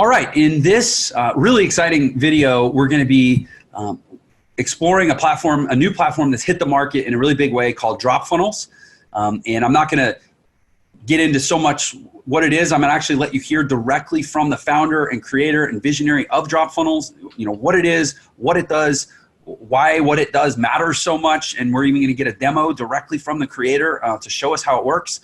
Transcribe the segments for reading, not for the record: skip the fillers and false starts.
All right, in this really exciting video, we're going to be exploring a new platform that's hit the market in a really big way called DropFunnels. And I'm not going to get into so much what it is. I'm going to actually let you hear directly from the founder and creator and visionary of DropFunnels, what it is, what it does, why what it does matters so much. And we're even going to get a demo directly from the creator to show us how it works.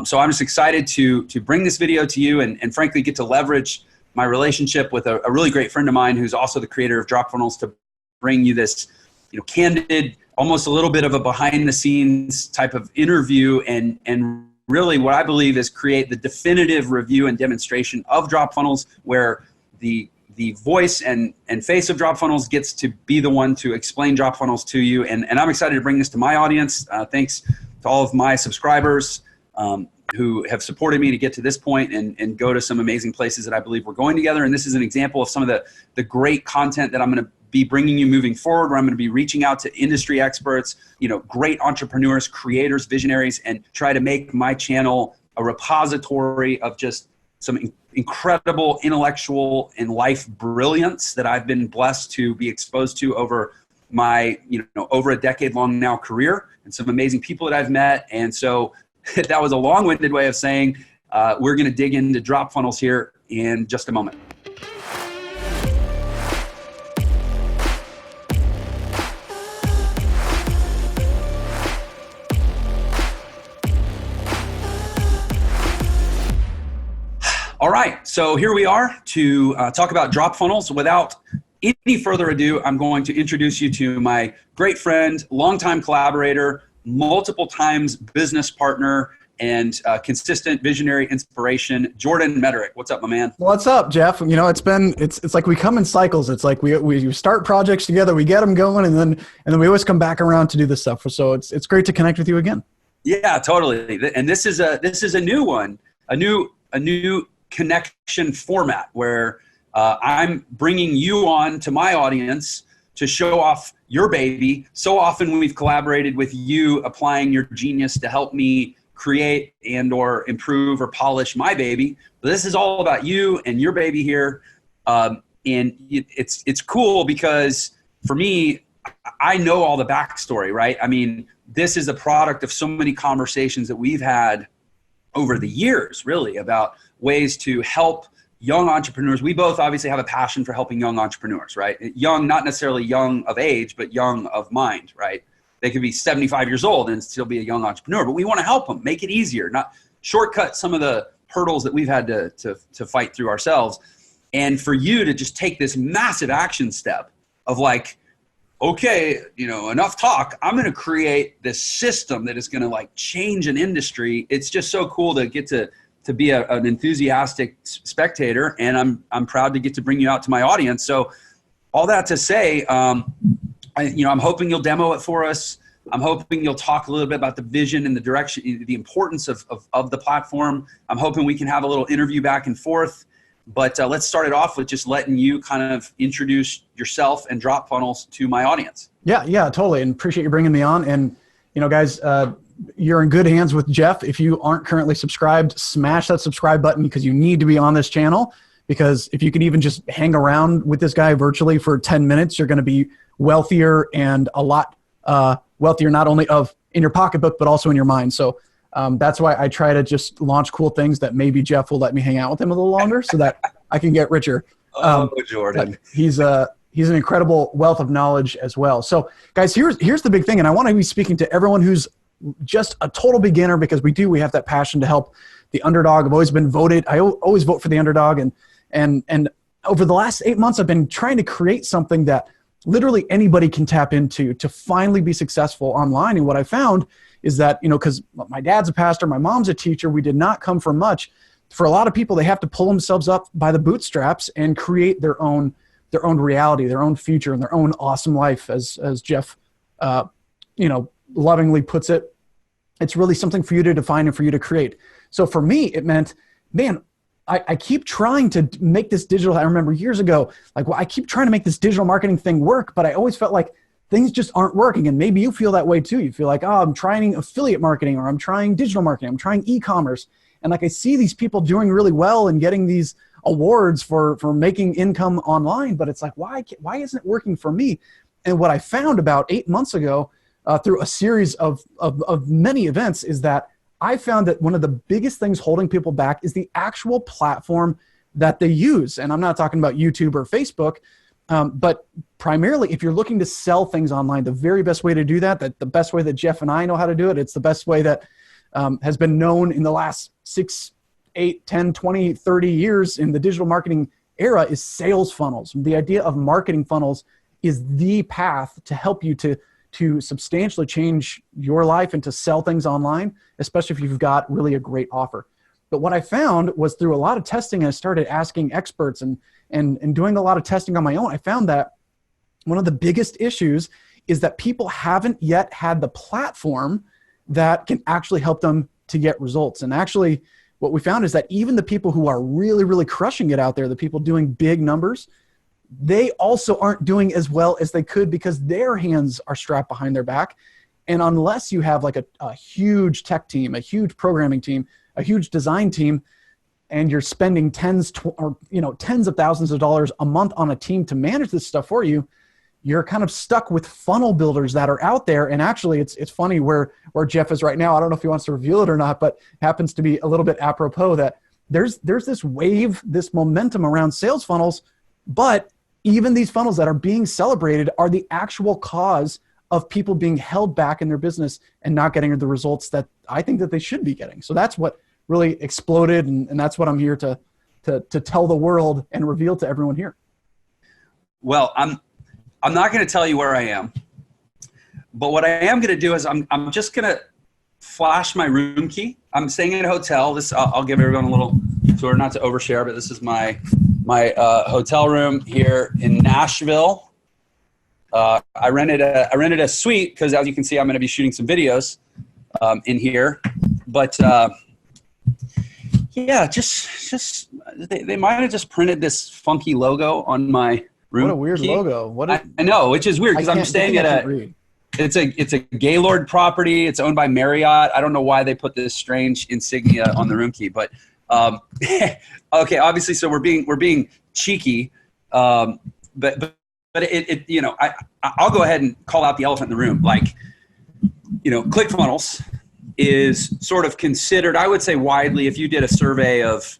So I'm just excited to bring this video to you and frankly get to leverage my relationship with a really great friend of mine who's also the creator of DropFunnels to bring you this candid, almost a little bit of a behind the scenes type of interview and really what I believe is create the definitive review and demonstration of DropFunnels, where the voice and face of DropFunnels gets to be the one to explain DropFunnels to you. And I'm excited to bring this to my audience. Thanks to all of my subscribers who have supported me to get to this point and go to some amazing places that I believe we're going together. And this is an example of some of the great content that I'm going to be bringing you moving forward, where I'm going to be reaching out to industry experts, great entrepreneurs, creators, visionaries, and try to make my channel a repository of just some incredible intellectual and life brilliance that I've been blessed to be exposed to over my, over a decade-long now career, and some amazing people that I've met. And so that was a long-winded way of saying we're going to dig into DropFunnels here in just a moment. All right, so here we are to talk about DropFunnels. Without any further ado, I'm going to introduce you to my great friend, longtime collaborator, multiple times business partner, and consistent visionary inspiration, Jordan Mederich. What's up, my man? What's up, Jeff? It's like we come in cycles. It's like we start projects together, we get them going, and then we always come back around to do this stuff. So it's great to connect with you again. Yeah, totally. And this is a new one, a new connection format where I'm bringing you on to my audience to show off your baby. So often we've collaborated with you, applying your genius to help me create and or improve or polish my baby. But this is all about you and your baby here. And it's cool because for me, I know all the backstory, right? I mean, this is a product of so many conversations that we've had over the years, really, about ways to help young entrepreneurs. We both obviously have a passion for helping young entrepreneurs, right? Young, not necessarily young of age, but young of mind, right? They could be 75 years old and still be a young entrepreneur, but we want to help them, make it easier, not shortcut some of the hurdles that we've had to fight through ourselves. And for you to just take this massive action step of like, okay, enough talk. I'm going to create this system that is going to change an industry. It's just so cool to get to be an enthusiastic spectator, and I'm proud to get to bring you out to my audience. So all that to say, I'm hoping you'll demo it for us. I'm hoping you'll talk a little bit about the vision and the direction, the importance of the platform. I'm hoping we can have a little interview back and forth. But let's start it off with just letting you kind of introduce yourself and DropFunnels to my audience. Yeah, totally. And appreciate you bringing me on. And, guys, you're in good hands with Jeff. If you aren't currently subscribed, smash that subscribe button because you need to be on this channel. Because if you could even just hang around with this guy virtually for 10 minutes, you're going to be wealthier and a lot wealthier, not only in your pocketbook, but also in your mind. So that's why I try to just launch cool things that maybe Jeff will let me hang out with him a little longer so that I can get richer. Jordan. He's an incredible wealth of knowledge as well. So guys, here's the big thing. And I want to be speaking to everyone who's just a total beginner, because we have that passion to help the underdog. I've always been voted. I always vote for the underdog. And over the last 8 months, I've been trying to create something that literally anybody can tap into to finally be successful online. And what I found is that, because my dad's a pastor, my mom's a teacher, we did not come from much. For a lot of people, they have to pull themselves up by the bootstraps and create their own reality, their own future, and their own awesome life, as Jeff, lovingly puts it. It's really something for you to define and for you to create. So for me, it meant, man, I keep trying to make this digital. I remember years ago, I keep trying to make this digital marketing thing work, but I always felt like things just aren't working. And maybe you feel that way too. You feel like, I'm trying affiliate marketing, or I'm trying digital marketing, I'm trying e-commerce. And I see these people doing really well and getting these awards for making income online, but it's like, why isn't it working for me? And what I found about 8 months ago through a series of many events is that I found that one of the biggest things holding people back is the actual platform that they use. And I'm not talking about YouTube or Facebook, but primarily if you're looking to sell things online, the very best way to do that the best way that Jeff and I know how to do it, it's the best way that has been known in the last 6, 8, 10, 20, 30 years in the digital marketing era, is sales funnels. The idea of marketing funnels is the path to help you to substantially change your life and to sell things online, especially if you've got really a great offer. But what I found was through a lot of testing, I started asking experts and doing a lot of testing on my own. I found that one of the biggest issues is that people haven't yet had the platform that can actually help them to get results. And actually what we found is that even the people who are really, really crushing it out there, the people doing big numbers, they also aren't doing as well as they could because their hands are strapped behind their back. And unless you have like a huge tech team, a huge programming team, a huge design team, and you're spending tens of thousands of dollars a month on a team to manage this stuff for you, you're kind of stuck with funnel builders that are out there. And actually it's funny where Jeff is right now. I don't know if he wants to reveal it or not, but happens to be a little bit apropos that there's this wave, this momentum around sales funnels, but even these funnels that are being celebrated are the actual cause of people being held back in their business and not getting the results that I think that they should be getting. So that's what really exploded. And that's what I'm here to tell the world and reveal to everyone here. Well, I'm not going to tell you where I am, but what I am going to do is I'm just going to flash my room key. I'm staying in a hotel. I'll give everyone a little tour, not to overshare, but this is my hotel room here in Nashville. I rented a suite because, as you can see, I'm going to be shooting some videos in here. But yeah, just they might have just printed this funky logo on my room. What a weird key. logo. I know, which is weird because I'm staying at it's a Gaylord property. It's owned by Marriott. I don't know why they put this strange insignia on the room key, but okay, obviously, so we're being cheeky, but it I'll go ahead and call out the elephant in the room. Like, ClickFunnels is sort of considered, I would say widely, if you did a survey of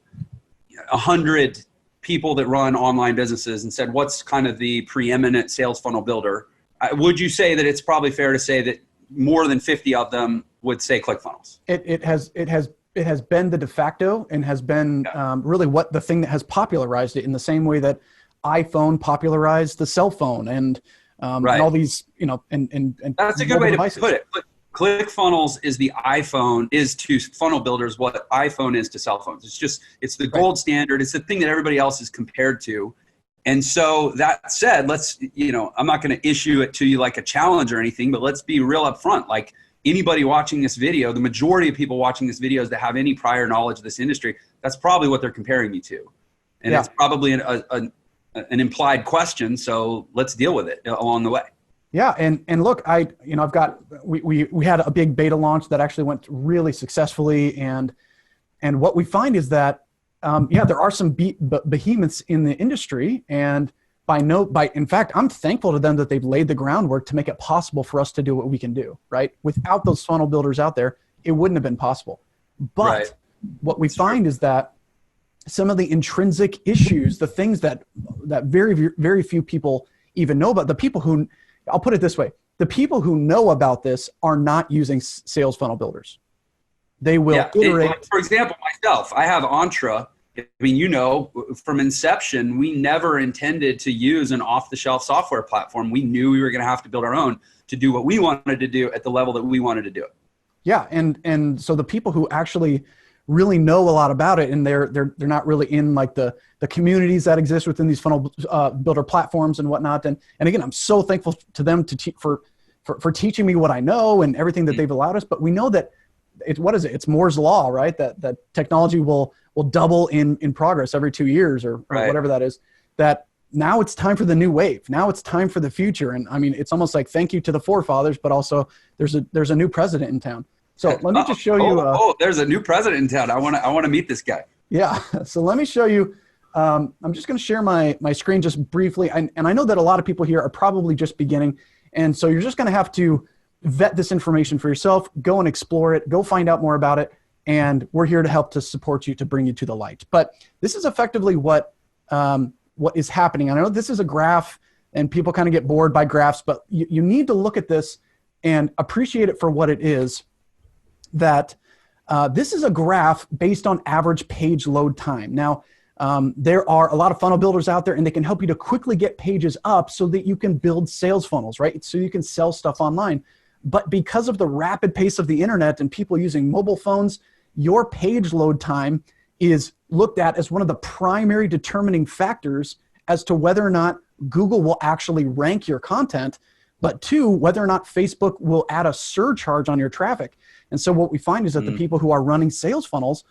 100 people that run online businesses and said, what's kind of the preeminent sales funnel builder, would you say that it's probably fair to say that more than 50 of them would say ClickFunnels? It has been the de facto and has been really what the thing that has popularized it in the same way that iPhone popularized the cell phone and all these, and that's a good way to put it. ClickFunnels is is to funnel builders what iPhone is to cell phones. It's the gold standard. It's the thing that everybody else is compared to. And so that said, I'm not going to issue it to you like a challenge or anything, but let's be real up front. Like, anybody watching this video, the majority of people watching this video that have any prior knowledge of this industry, that's probably what they're comparing me to. And it's probably an implied question. So let's deal with it along the way. Yeah. And look, we had a big beta launch that actually went really successfully. And what we find is that, there are some behemoths in the industry, and in fact, I'm thankful to them that they've laid the groundwork to make it possible for us to do what we can do, right? Without those funnel builders out there, it wouldn't have been possible. But what we find is that some of the intrinsic issues, the things that very, very few people even know about, I'll put it this way, the people who know about this are not using sales funnel builders. They will iterate. For example, myself, I have Entra. I mean, from inception, we never intended to use an off-the-shelf software platform. We knew we were going to have to build our own to do what we wanted to do at the level that we wanted to do it. Yeah, and so the people who actually really know a lot about it, and they're not really in like the communities that exist within these funnel builder platforms and whatnot. And again, I'm so thankful to them for teaching me what I know and everything that they've allowed us. But we know that it's Moore's law, right? That technology will double in progress every 2 years or whatever that is. That now it's time for the new wave. Now it's time for the future. And I mean, it's almost like thank you to the forefathers, but also there's a new president in town. So let me just show you. There's a new president in town. I want to meet this guy. Yeah. So let me show you I'm just going to share my screen just briefly. And I know that a lot of people here are probably just beginning. And so you're just going to have to vet this information for yourself, go and explore it, go find out more about it. And we're here to help to support you, to bring you to the light. But this is effectively what is happening. I know this is a graph and people kind of get bored by graphs, but you need to look at this and appreciate it for what it is. That this is a graph based on average page load time. Now, there are a lot of funnel builders out there, and they can help you to quickly get pages up so that you can build sales funnels, right? So you can sell stuff online. But because of the rapid pace of the internet and people using mobile phones, your page load time is looked at as one of the primary determining factors as to whether or not Google will actually rank your content, but two, whether or not Facebook will add a surcharge on your traffic. And so what we find is that the people who are running sales funnels,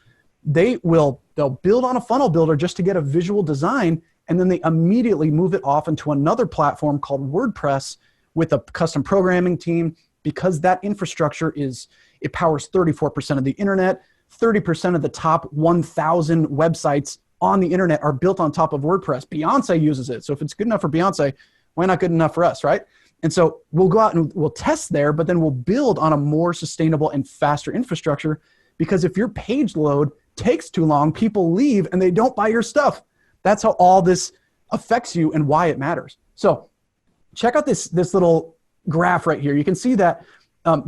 they'll build on a funnel builder just to get a visual design, and then they immediately move it off into another platform called WordPress with a custom programming team, because that infrastructure it powers 34% of the internet. 30% of the top 1,000 websites on the internet are built on top of WordPress. Beyonce uses it. So if it's good enough for Beyonce, why not good enough for us, right? And so we'll go out and we'll test there, but then we'll build on a more sustainable and faster infrastructure, because if your page load takes too long, people leave and they don't buy your stuff. That's how all this affects you and why it matters. So check out this little graph right here. You can see that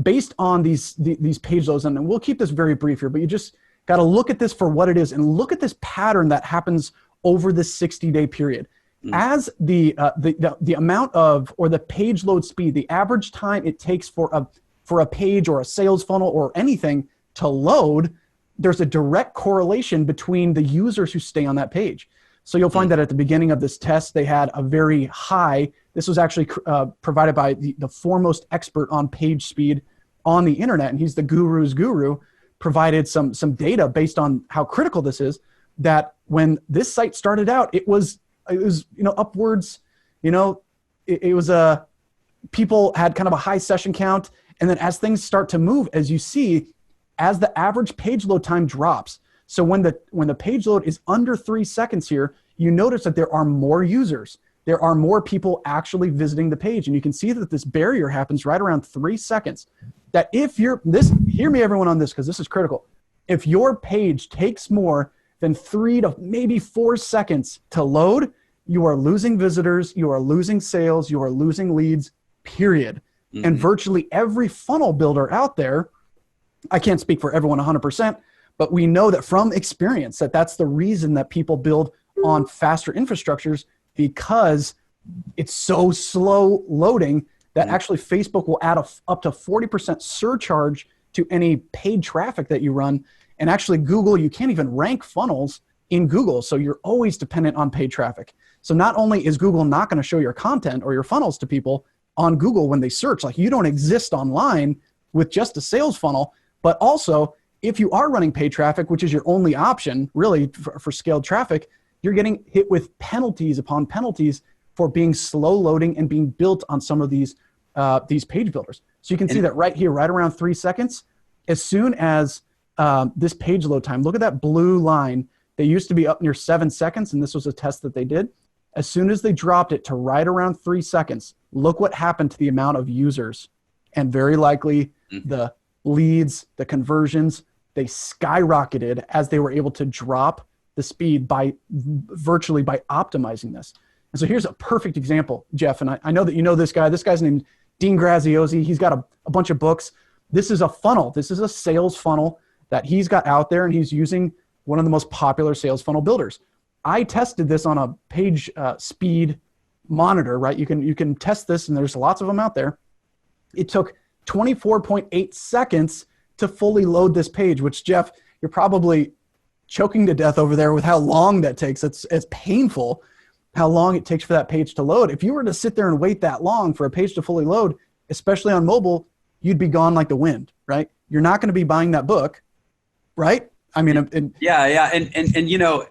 based on these page loads, and we'll keep this very brief here, but you just got to look at this for what it is and look at this pattern that happens over this 60-day period. As the amount of, or the page load speed, the average time it takes for a page or a sales funnel or anything to load, there's a direct correlation between the users who stay on that page. So you'll find that at the beginning of this test, they had a very high, this was actually provided by the foremost expert on page speed on the internet, and he's the guru's guru, provided some data based on how critical this is, that when this site started out, it was upwards, it was people had kind of a high session count. And then as things start to move, as you see, as the average page load time drops, so when the page load is under 3 seconds here, you notice that there are more users. There are more people actually visiting the page. And you can see that this barrier happens right around 3 seconds. That if hear me everyone on this, because this is critical. If your page takes more than 3 to maybe 4 seconds to load, you are losing visitors, you are losing sales, you are losing leads, period. And virtually every funnel builder out there, I can't speak for everyone 100%, but we know that from experience that that's the reason that people build on faster infrastructures, because it's so slow loading that actually Facebook will add up to 40% surcharge to any paid traffic that you run. And actually Google, you can't even rank funnels in Google. So you're always dependent on paid traffic. So not only is Google not going to show your content or your funnels to people on Google when they search, like you don't exist online with just a sales funnel, but also if you are running paid traffic, which is your only option really for scaled traffic, you're getting hit with penalties upon penalties for being slow loading and being built on some of these page builders. So you can see that right here, right around 3 seconds, as soon as this page load time, look at that blue line. They used to be up near 7 seconds, and this was a test that they did. As soon as they dropped it to right around 3 seconds, look what happened to the amount of users. And very likely the leads, the conversions, they skyrocketed as they were able to drop the speed virtually by optimizing this. And so here's a perfect example, Jeff, and I know that you know this guy. This guy's named Dean Graziosi. He's got a bunch of books. This is a funnel. This is a sales funnel that he's got out there, and he's using one of the most popular sales funnel builders. I tested this on a page speed monitor, right? You can test this, and there's lots of them out there. It took 24.8 seconds to fully load this page, which, Jeff, you're probably choking to death over there with how long that takes. It's painful how long it takes for that page to load. If you were to sit there and wait that long for a page to fully load, especially on mobile, you'd be gone like the wind, right? You're not going to be buying that book, right? I mean, yeah. And you know,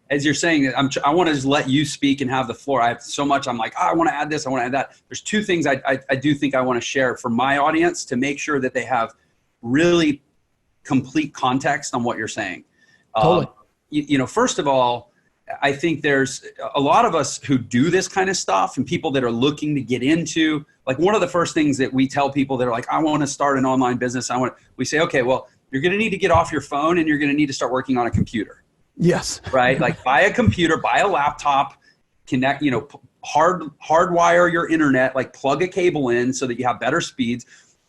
as you're saying, I want to just let you speak and have the floor. I have so much. I'm like, I want to add this. I want to add that. There's two things I do think I want to share for my audience to make sure that they have really complete context on what you're saying. Totally. You know, first of all, I think there's a lot of us who do this kind of stuff, and people that are looking to get into, like, one of the first things that we tell people that are like, I want to start an online business. We say, okay, well, you're going to need to get off your phone and you're going to need to start working on a computer. Yes. Right. Like, buy a computer, buy a laptop, connect, hardwire your internet, like plug a cable in so that you have better speeds.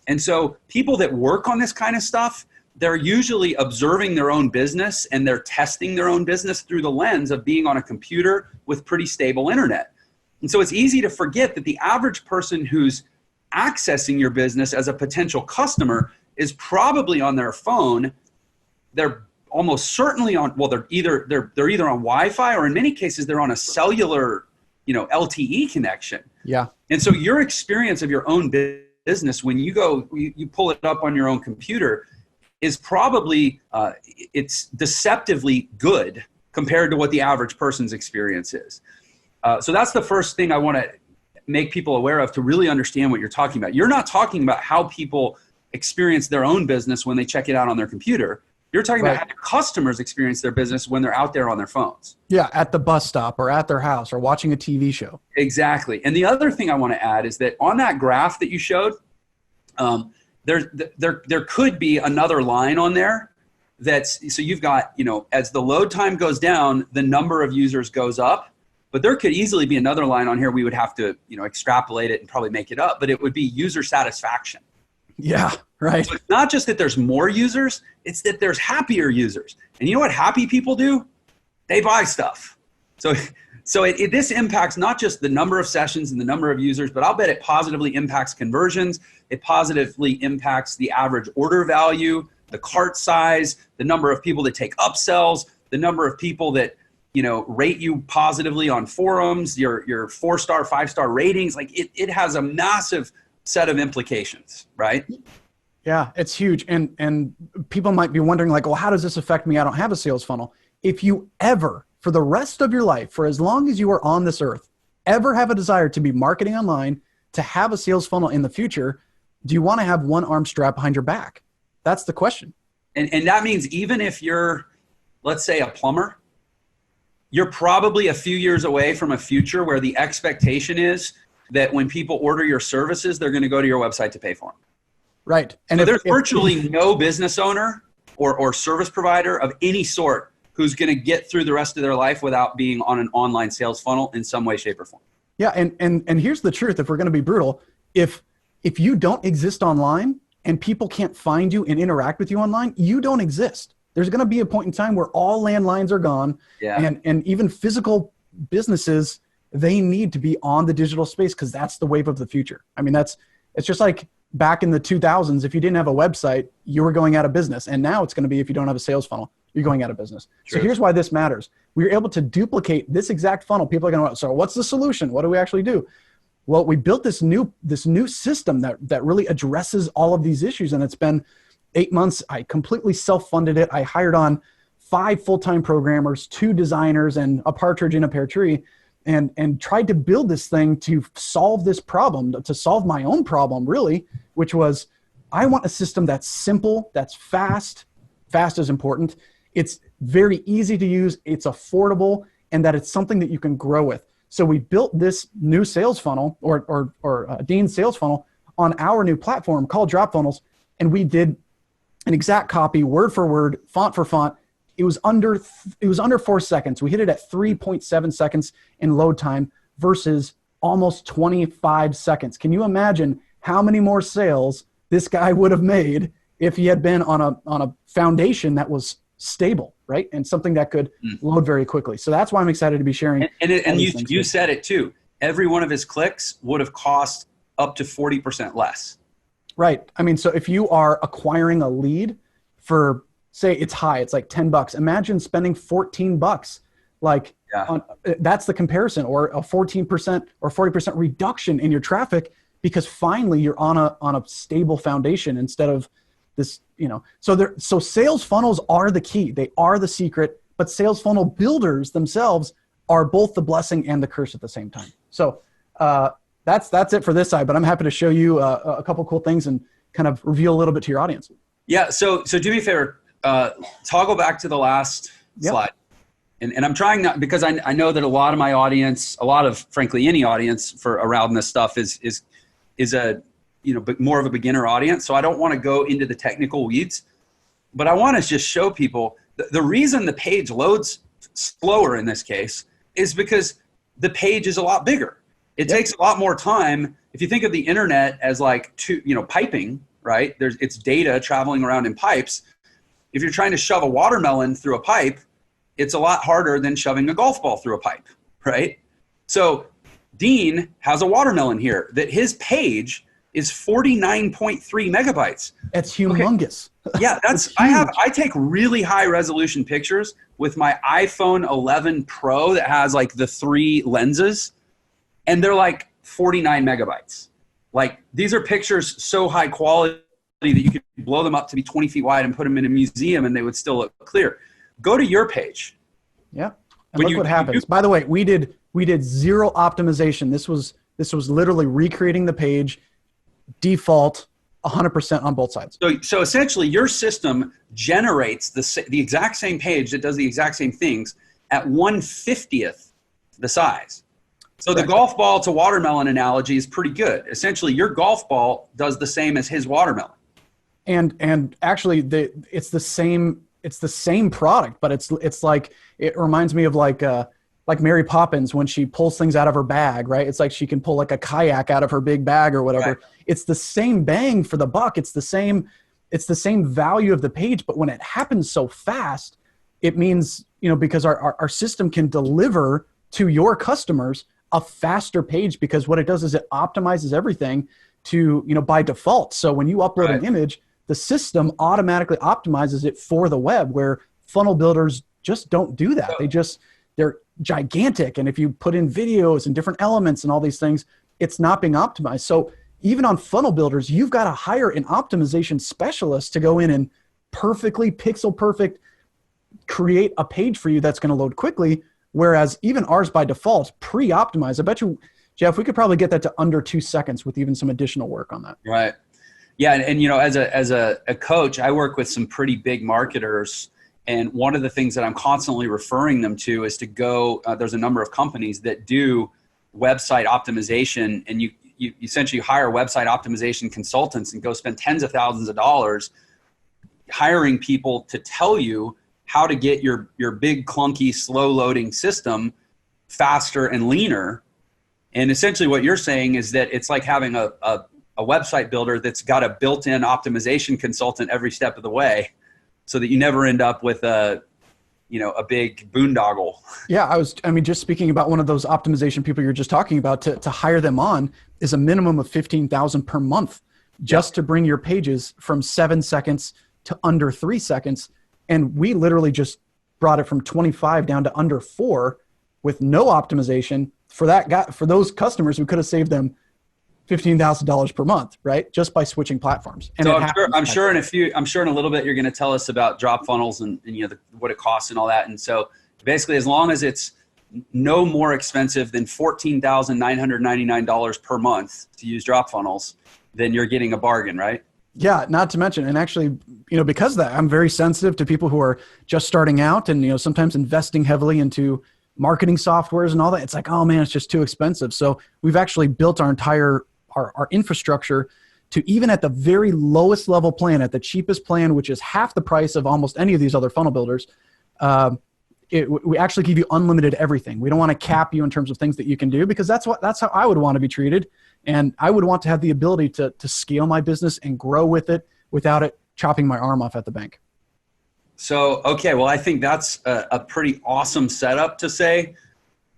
And so people that work on this kind of stuff, they're usually observing their own business and they're testing their own business through the lens of being on a computer with pretty stable internet. And so it's easy to forget that the average person who's accessing your business as a potential customer is probably on their phone. They're almost certainly on, well, they're either on Wi-Fi, or in many cases they're on a cellular, LTE connection. Yeah. And so your experience of your own business, when you pull it up on your own computer, is probably, it's deceptively good compared to what the average person's experience is. So that's the first thing I want to make people aware of, to really understand what you're talking about. You're not talking about how people experience their own business when they check it out on their computer. You're talking about how your customers experience their business when they're out there on their phones. Yeah, at the bus stop or at their house or watching a TV show. Exactly. And the other thing I want to add is that on that graph that you showed, there could be another line on there so you've got, as the load time goes down, the number of users goes up, but there could easily be another line on here. We would have to, extrapolate it and probably make it up, but it would be user satisfaction. Yeah, right. So it's not just that there's more users, it's that there's happier users. And you know what happy people do? They buy stuff. So this impacts not just the number of sessions and the number of users, but I'll bet it positively impacts conversions. It positively impacts the average order value, the cart size, the number of people that take upsells, the number of people that, rate you positively on forums, your 4-star, 5-star ratings. Like, it has a massive set of implications, right? Yeah, it's huge. And people might be wondering, like, well, how does this affect me? I don't have a sales funnel. If you ever, for the rest of your life, for as long as you are on this earth, ever have a desire to be marketing online, to have a sales funnel in the future, do you want to have one arm strapped behind your back? That's the question. And that means even if you're, let's say, a plumber, you're probably a few years away from a future where the expectation is that when people order your services, they're going to go to your website to pay for them. Right. And so there's virtually no business owner or service provider of any sort who's going to get through the rest of their life without being on an online sales funnel in some way, shape, or form. Yeah. And here's the truth. If we're going to be brutal, if you don't exist online and people can't find you and interact with you online, you don't exist. There's going to be a point in time where all landlines are gone. Yeah. And even physical businesses, they need to be on the digital space, because that's the wave of the future. I mean, it's just like back in the 2000s, if you didn't have a website, you were going out of business. And now it's going to be, if you don't have a sales funnel, you're going out of business. True. So here's why this matters. We were able to duplicate this exact funnel. People are going to, so what's the solution? What do we actually do? Well, we built this new system that really addresses all of these issues. And it's been 8 months. I completely self-funded it. I hired on 5 full-time programmers, 2 designers, and a partridge in a pear tree, and tried to build this thing to solve this problem, to solve my own problem, really, which was, I want a system that's simple, that's fast. Fast is important. It's very easy to use, it's affordable, and that it's something that you can grow with. So we built this new sales funnel, or Dean's sales funnel, on our new platform called DropFunnels, and we did an exact copy, word for word, font for font. It was under 4 seconds. We hit it at 3.7 seconds in load time versus almost 25 seconds. Can you imagine how many more sales this guy would have made if he had been on a foundation that was stable, right? And something that could load very quickly. So that's why I'm excited to be sharing. And you said it too. Every one of his clicks would have cost up to 40% less. Right. I mean, so if you are acquiring a lead for, say it's high, it's like $10. Imagine spending $14. Like, that's the comparison, or a 14% or 40% reduction in your traffic, because finally you're on a stable foundation instead of this, So sales funnels are the key. They are the secret, but sales funnel builders themselves are both the blessing and the curse at the same time. So that's it for this side, but I'm happy to show you a couple cool things and kind of reveal a little bit to your audience. Yeah. So do me a favor. Toggle back to the last slide. And I'm trying not, because I know that a lot of my audience, a lot of, frankly, any audience for around this stuff is a, more of a beginner audience. So I don't want to go into the technical weeds, but I want to just show people the reason the page loads slower in this case is because the page is a lot bigger. It takes a lot more time. If you think of the internet as like piping, right? It's data traveling around in pipes. If you're trying to shove a watermelon through a pipe, it's a lot harder than shoving a golf ball through a pipe, right? So Dean has a watermelon here that his page is 49.3 megabytes. That's humongous. Okay. Yeah, I take really high resolution pictures with my iPhone 11 Pro that has like the 3 lenses, and they're like 49 megabytes. Like, these are pictures so high quality that you could blow them up to be 20 feet wide and put them in a museum and they would still look clear. Go to your page. Yeah. And look what happens. By the way, we did 0 optimization. This was literally recreating the page, default, 100% on both sides. So essentially your system generates the exact same page that does the exact same things at 1/50th the size. So the golf ball to watermelon analogy is pretty good. Essentially your golf ball does the same as his watermelon. And actually it's the same product, but it's like, it reminds me of like Mary Poppins when she pulls things out of her bag, right? It's like she can pull like a kayak out of her big bag or whatever. Right. It's the same bang for the buck. It's the same value of the page, but when it happens so fast, it means, because our system can deliver to your customers a faster page, because what it does is it optimizes everything to, by default. So when you upload an image, the system automatically optimizes it for the web, where funnel builders just don't do that. They're gigantic. And if you put in videos and different elements and all these things, it's not being optimized. So even on funnel builders, you've got to hire an optimization specialist to go in and perfectly pixel perfect create a page for you that's going to load quickly. Whereas even ours by default, pre-optimized. I bet you, Jeff, we could probably get that to under 2 seconds with even some additional work on that. Right. Yeah. And as a coach, I work with some pretty big marketers. And one of the things that I'm constantly referring them to is to go, there's a number of companies that do website optimization, and you essentially hire website optimization consultants and go spend tens of thousands of dollars hiring people to tell you how to get your big, clunky, slow loading system faster and leaner. And essentially what you're saying is that it's like having a website builder that's got a built-in optimization consultant every step of the way, so that you never end up with a big boondoggle. Yeah, just speaking about one of those optimization people you're just talking about, to hire them on is a minimum of $15,000 per month just to bring your pages from 7 seconds to under 3 seconds. And we literally just brought it from 25 down to under 4 with no optimization. For those customers, we could have saved them $15,000 per month, right? Just by switching platforms. And so I'm sure in a little bit, you're going to tell us about DropFunnels and what it costs and all that. And so basically, as long as it's no more expensive than $14,999 per month to use DropFunnels, then you're getting a bargain, right? Yeah, not to mention, and actually, because of that, I'm very sensitive to people who are just starting out and, sometimes investing heavily into marketing softwares and all that. It's like, oh man, it's just too expensive. So we've actually built our entire our infrastructure to, even at the very lowest level plan, at the cheapest plan, which is half the price of almost any of these other funnel builders, we actually give you unlimited everything. We don't want to cap you in terms of things that you can do, because that's how I would want to be treated. And I would want to have the ability to scale my business and grow with it without it chopping my arm off at the bank. So, okay, well, I think that's a pretty awesome setup to say,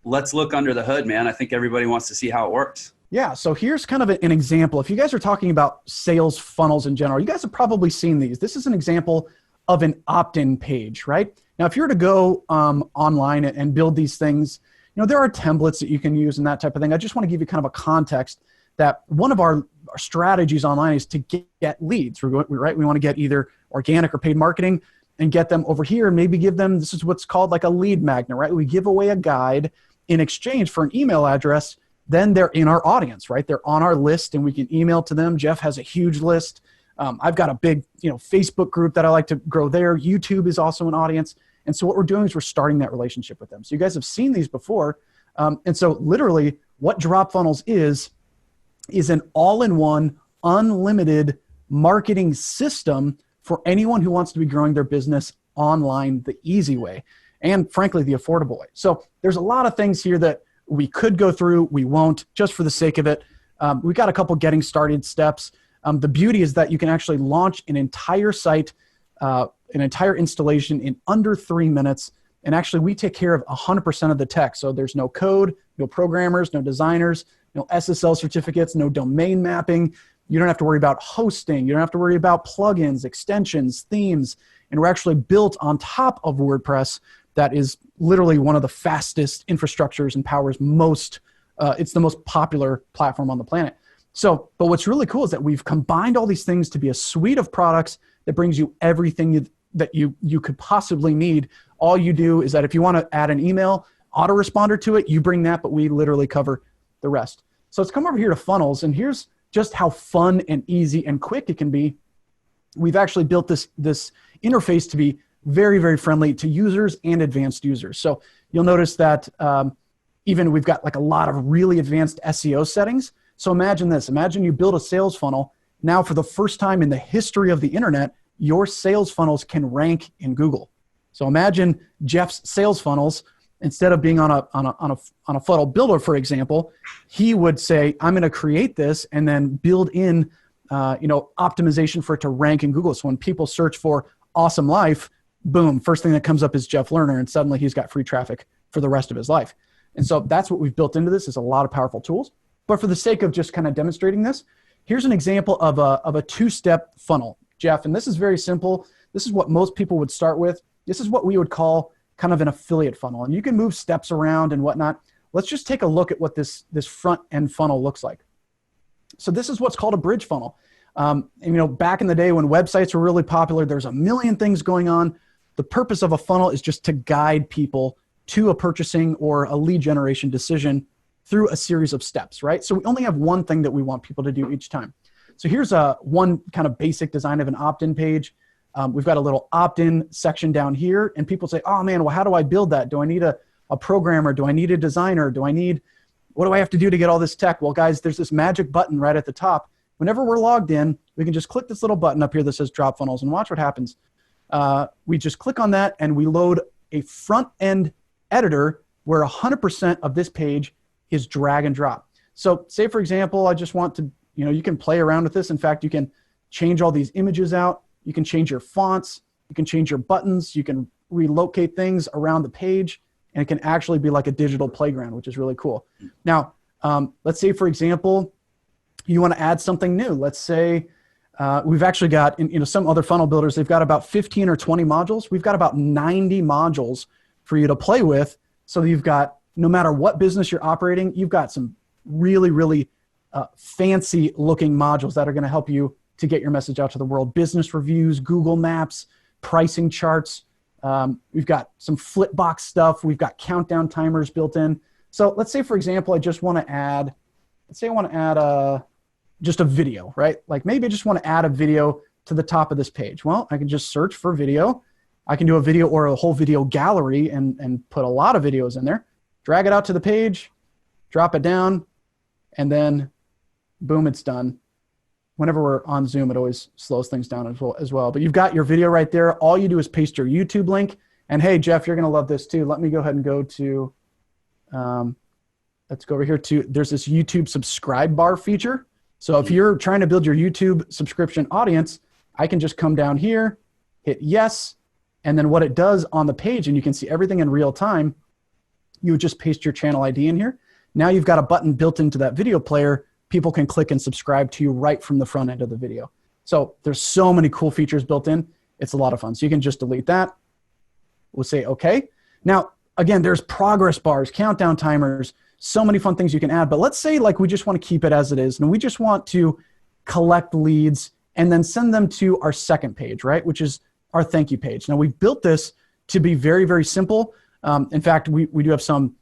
let's look under the hood, man. I think everybody wants to see how it works. Yeah, so here's kind of an example. If you guys are talking about sales funnels in general, you guys have probably seen these. This is an example of an opt-in page, right? Now, if you were to go online and build these things, there are templates that you can use and that type of thing. I just want to give you kind of a context that one of our strategies online is to get leads, right? We want to get either organic or paid marketing and get them over here and maybe give them, this is what's called like a lead magnet, right? We give away a guide in exchange for an email address. Then they're in our audience, right? They're on our list and we can email to them. Jeff has a huge list. I've got a big, Facebook group that I like to grow there. YouTube is also an audience. And so what we're doing is we're starting that relationship with them. So you guys have seen these before. And so literally what DropFunnels is an all-in-one, unlimited marketing system for anyone who wants to be growing their business online the easy way and, frankly, the affordable way. So there's a lot of things here that we could go through. We won't, just for the sake of it. We've got a couple getting started steps. The beauty is that you can actually launch an entire site, an entire installation in under 3 minutes. And actually, we take care of 100% of the tech. So there's no code, no programmers, no designers, no SSL certificates, no domain mapping. You don't have to worry about hosting. You don't have to worry about plugins, extensions, themes. And we're actually built on top of WordPress. That is literally one of the fastest infrastructures and powers most, it's the most popular platform on the planet. So, but what's really cool is that we've combined all these things to be a suite of products that brings you everything that you could possibly need. All you do is that if you want to add an email autoresponder to it, you bring that, but we literally cover the rest. So let's come over here to funnels, and here's just how fun and easy and quick it can be. We've actually built this interface to be very, very friendly to users and advanced users. So you'll notice that even we've got like a lot of really advanced SEO settings. So imagine this. Imagine you build a sales funnel. Now, for the first time in the history of the internet, your sales funnels can rank in Google. So imagine Jeff's sales funnels, instead of being on a funnel builder, for example, he would say, I'm going to create this and then build in optimization for it to rank in Google. So when people search for awesome life, boom, first thing that comes up is Jeff Lerner, and suddenly he's got free traffic for the rest of his life. And so that's what we've built into this, is a lot of powerful tools. But for the sake of just kind of demonstrating this, here's an example of a two-step funnel, Jeff. And this is very simple. This is what most people would start with. This is what we would call kind of an affiliate funnel. And you can move steps around and whatnot. Let's just take a look at what this front end funnel looks like. So this is what's called a bridge funnel. Back in the day when websites were really popular, there's a million things going on. The purpose of a funnel is just to guide people to a purchasing or a lead generation decision through a series of steps, right? So we only have one thing that we want people to do each time. So here's one kind of basic design of an opt-in page. We've got a little opt-in section down here, and people say, oh man, well, how do I build that? Do I need a programmer? Do I need a designer? What do I have to do to get all this tech? Well, guys, there's this magic button right at the top. Whenever we're logged in, we can just click this little button up here that says DropFunnels, and watch what happens. We just click on that, and we load a front-end editor where 100% of this page is drag and drop. So say, for example, I just want to, you can play around with this. In fact, you can change all these images out. You can change your fonts. You can change your buttons. You can relocate things around the page, and it can actually be like a digital playground, which is really cool. Now, let's say, for example, you want to add something new. Let's say we've actually got, some other funnel builders, they've got about 15 or 20 modules. We've got about 90 modules for you to play with. So you've got, no matter what business you're operating, you've got some really, really fancy looking modules that are going to help you to get your message out to the world. Business reviews, Google Maps, pricing charts. We've got some Flipbox stuff. We've got countdown timers built in. So let's say, for example, I just want to add, just a video, right? Like maybe I just want to add a video to the top of this page. Well, I can just search for video. I can do a video or a whole video gallery and put a lot of videos in there, drag it out to the page, drop it down, and then boom, it's done. Whenever we're on Zoom, it always slows things down as well. But you've got your video right there. All you do is paste your YouTube link. And hey, Jeff, you're going to love this too. Let me go ahead and go to, let's go over here to, there's this YouTube subscribe bar feature. So if you're trying to build your YouTube subscription audience, I can just come down here, hit yes. And then what it does on the page, and you can see everything in real time, you would just paste your channel ID in here. Now you've got a button built into that video player. People can click and subscribe to you right from the front end of the video. So there's so many cool features built in. It's a lot of fun. So you can just delete that. We'll say, okay. Now, again, there's progress bars, countdown timers, so many fun things you can add. But let's say like we just want to keep it as it is. And we just want to collect leads and then send them to our second page, right? Which is our thank you page. Now we've built this to be very, very simple. In fact, we do have some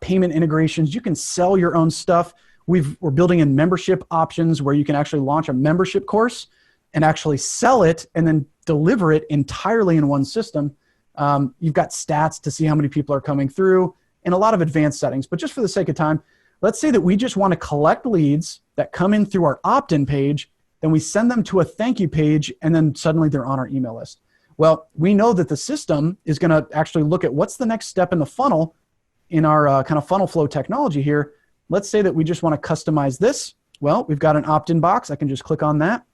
payment integrations. You can sell your own stuff. We're building in membership options where you can actually launch a membership course and actually sell it and then deliver it entirely in one system. You've got stats to see how many people are coming through and a lot of advanced settings. But just for the sake of time, let's say that we just want to collect leads that come in through our opt-in page, then we send them to a thank you page, and then suddenly they're on our email list. Well, we know that the system is going to actually look at what's the next step in the funnel in our kind of funnel flow technology here. Let's say that we just want to customize this. Well, we've got an opt-in box. I can just click on that.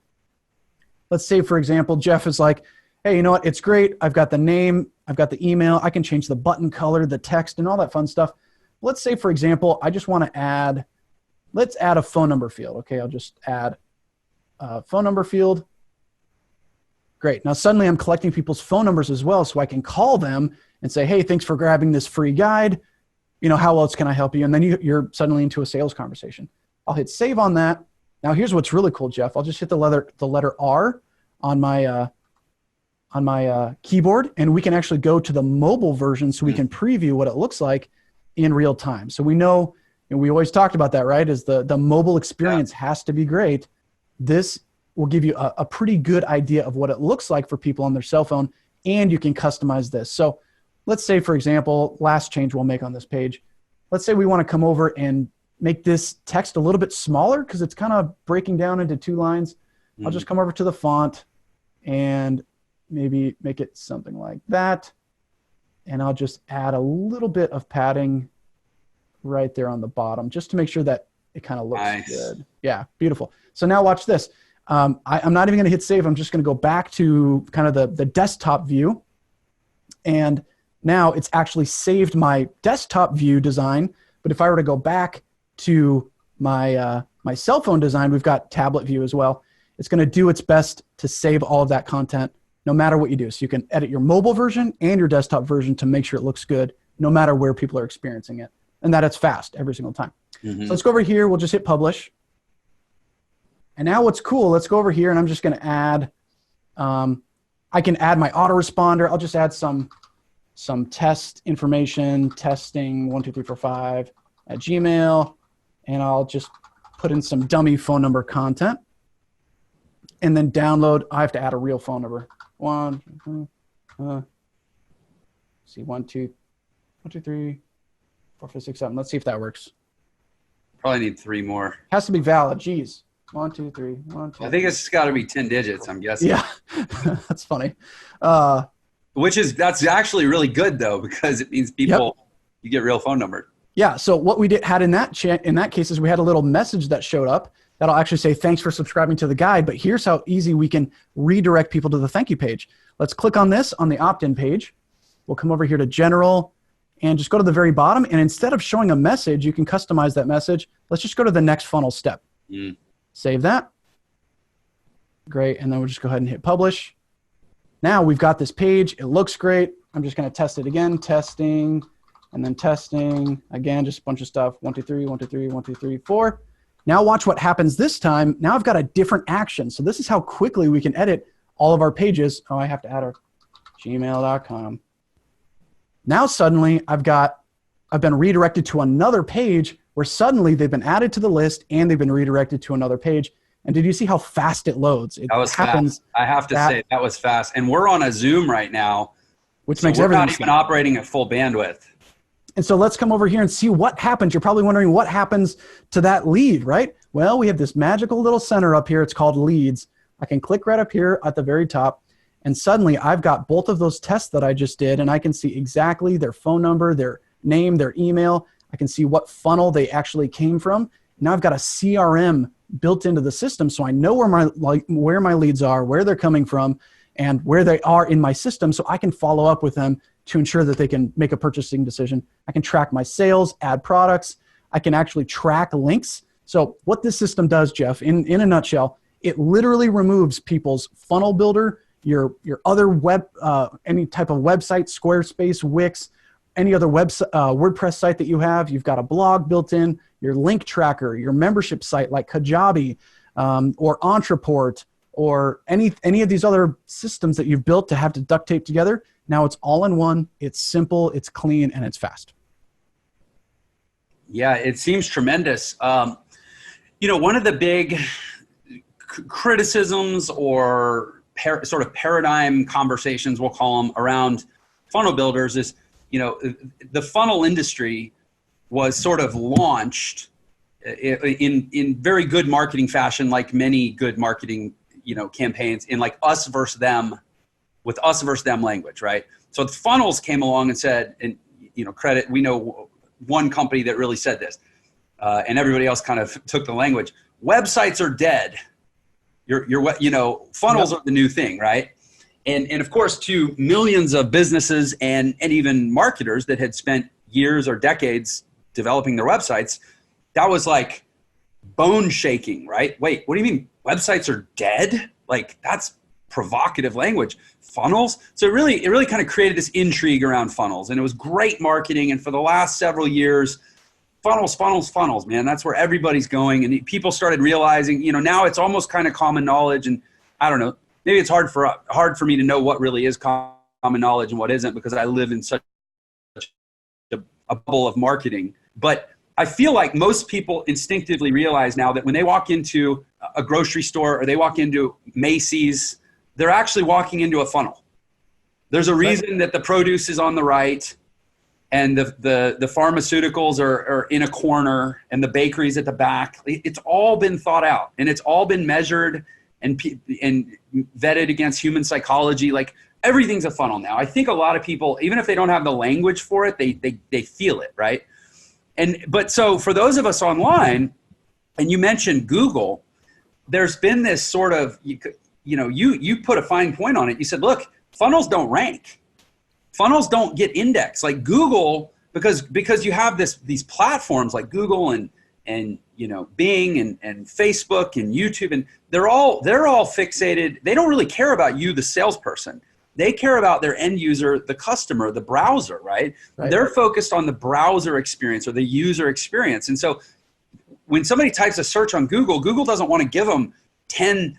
Let's say, for example, Jeff is like, hey, you know what? It's great. I've got the name. I've got the email. I can change the button color, the text, and all that fun stuff. Let's say, for example, I just want to add, let's add a phone number field. Okay, I'll just add a phone number field. Great. Now, suddenly I'm collecting people's phone numbers as well, so I can call them and say, hey, thanks for grabbing this free guide. You know, how else can I help you? And then you're suddenly into a sales conversation. I'll hit save on that. Now, here's what's really cool, Jeff. I'll just hit the letter R on my keyboard, and we can actually go to the mobile version so we can preview what it looks like in real time. So we know, and we always talked about that, right? Is the mobile experience has to be great. This will give you a pretty good idea of what it looks like for people on their cell phone, and you can customize this. So let's say, for example, last change we'll make on this page. Let's say we want to come over and make this text a little bit smaller because it's kind of breaking down into 2 lines. I'll just come over to the font and maybe make it something like that. And I'll just add a little bit of padding right there on the bottom just to make sure that it kind of looks good. Yeah, beautiful. So now watch this. I'm not even going to hit save. I'm just going to go back to kind of the desktop view. And now it's actually saved my desktop view design. But if I were to go back to my cell phone design, we've got tablet view as well. It's going to do its best to save all of that content no matter what you do. So you can edit your mobile version and your desktop version to make sure it looks good no matter where people are experiencing it. And that it's fast every single time. So let's go over here. We'll just hit publish. And now what's cool, let's go over here and I'm just going to add, I can add my autoresponder. I'll just add some test information, testing 1, 2, 3, 4, 5 at Gmail. And I'll just put in some dummy phone number content. And then download, I have to add a real phone number. 1, 2, 3, 4, 5, 6, 7. Let's see if that works. Probably need 3 more. Has to be valid. Geez. 1, 2, 3. 1, 2. I think it's got to be 10 digits, I'm guessing. Yeah, that's funny. That's actually really good though, because it means people, you get real phone number. Yeah. So what we had in that case is we had a little message that showed up that'll actually say, thanks for subscribing to the guide. But here's how easy we can redirect people to the thank you page. Let's click on this on the opt-in page. We'll come over here to general and just go to the very bottom. And instead of showing a message, you can customize that message. Let's just go to the next funnel step. Save that. Great. And then we'll just go ahead and hit publish. Now we've got this page. It looks great. I'm just going to test it again. Testing and then testing again, just a bunch of stuff. 1, 2, 3, 1, 2, 3, 1, 2, 3, 4. Now watch what happens this time. Now I've got a different action. So this is how quickly we can edit all of our pages. Oh, I have to add our gmail.com. Now suddenly I've been redirected to another page where suddenly they've been added to the list and they've been redirected to another page. And did you see how fast it loads? That was fast. I have to say that was fast. And we're on a Zoom right now, which makes everything. We're not even operating at full bandwidth. And so let's come over here and see what happens. You're probably wondering what happens to that lead, right? Well, we have this magical little center up here. It's called leads. I can click right up here at the very top. And suddenly I've got both of those tests that I just did. And I can see exactly their phone number, their name, their email. I can see what funnel they actually came from. Now I've got a CRM built into the system. So I know where my leads are, where they're coming from, and where they are in my system. So I can follow up with them to ensure that they can make a purchasing decision. I can track my sales, add products. I can actually track links. So what this system does, Jeff, in a nutshell, it literally removes people's funnel builder, your other web, any type of website, Squarespace, Wix, any other WordPress site that you have. You've got a blog built in, your link tracker, your membership site like Kajabi or Entreport, or any of these other systems that you've built to have to duct tape together. Now it's all in one, it's simple, it's clean, and it's fast. Yeah, it seems tremendous. One of the big criticisms or sort of paradigm conversations, we'll call them, around funnel builders is, the funnel industry was sort of launched in very good marketing fashion, like many good marketing, campaigns, in like us versus them, with us versus them language, right? So the funnels came along and said, and we know one company that really said this, and everybody else kind of took the language. Websites are dead. Funnels are the new thing, right? And of course, to millions of businesses and even marketers that had spent years or decades developing their websites, that was like bone shaking, right? Wait, what do you mean websites are dead? Like, that's provocative language. Funnels? So it really kind of created this intrigue around funnels, and it was great marketing. And for the last several years, funnels, man, that's where everybody's going. And people started realizing, now it's almost kind of common knowledge. And I don't know, maybe it's hard for me to know what really is common knowledge and what isn't, because I live in such a bubble of marketing. But I feel like most people instinctively realize now that when they walk into a grocery store or they walk into Macy's, they're actually walking into a funnel. There's a reason that the produce is on the right and the pharmaceuticals are in a corner and the bakery's at the back. It's all been thought out, and it's all been measured and vetted against human psychology. Like, everything's a funnel now. I think a lot of people, even if they don't have the language for it, they feel it, right? But so for those of us online, and you mentioned Google, there's been this sort of, you put a fine point on it. You said, look, funnels don't rank. Funnels don't get indexed like Google, because you have these platforms like Google and Bing and Facebook and YouTube, and they're all fixated. They don't really care about you, the salesperson. They care about their end user, the customer, the browser, right? They're focused on the browser experience or the user experience. And so when somebody types a search on Google, Google doesn't want to give them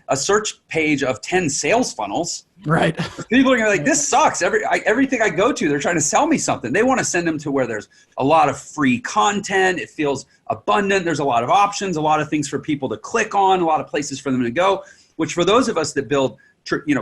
a search page of 10 sales funnels. Right. People are like, this sucks. Everything I go to, they're trying to sell me something. They want to send them to where there's a lot of free content. It feels abundant. There's a lot of options, a lot of things for people to click on, a lot of places for them to go, which for those of us that build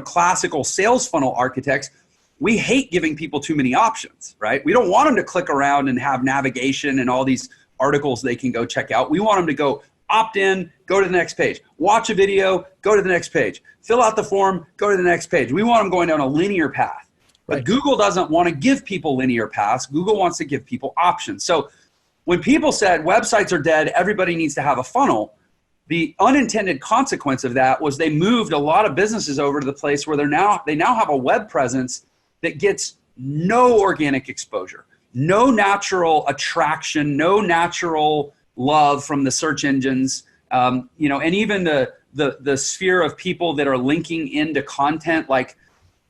classical sales funnel architects, we hate giving people too many options, right? We don't want them to click around and have navigation and all these articles they can go check out. We want them to go opt in, go to the next page, watch a video, go to the next page, fill out the form, go to the next page. We want them going down a linear path. But Google doesn't want to give people linear paths. Google wants to give people options. So when people said websites are dead, everybody needs to have a funnel, the unintended consequence of that was they moved a lot of businesses over to the place where they now have a web presence that gets no organic exposure, no natural attraction, no natural love from the search engines, and even the sphere of people that are linking into content. Like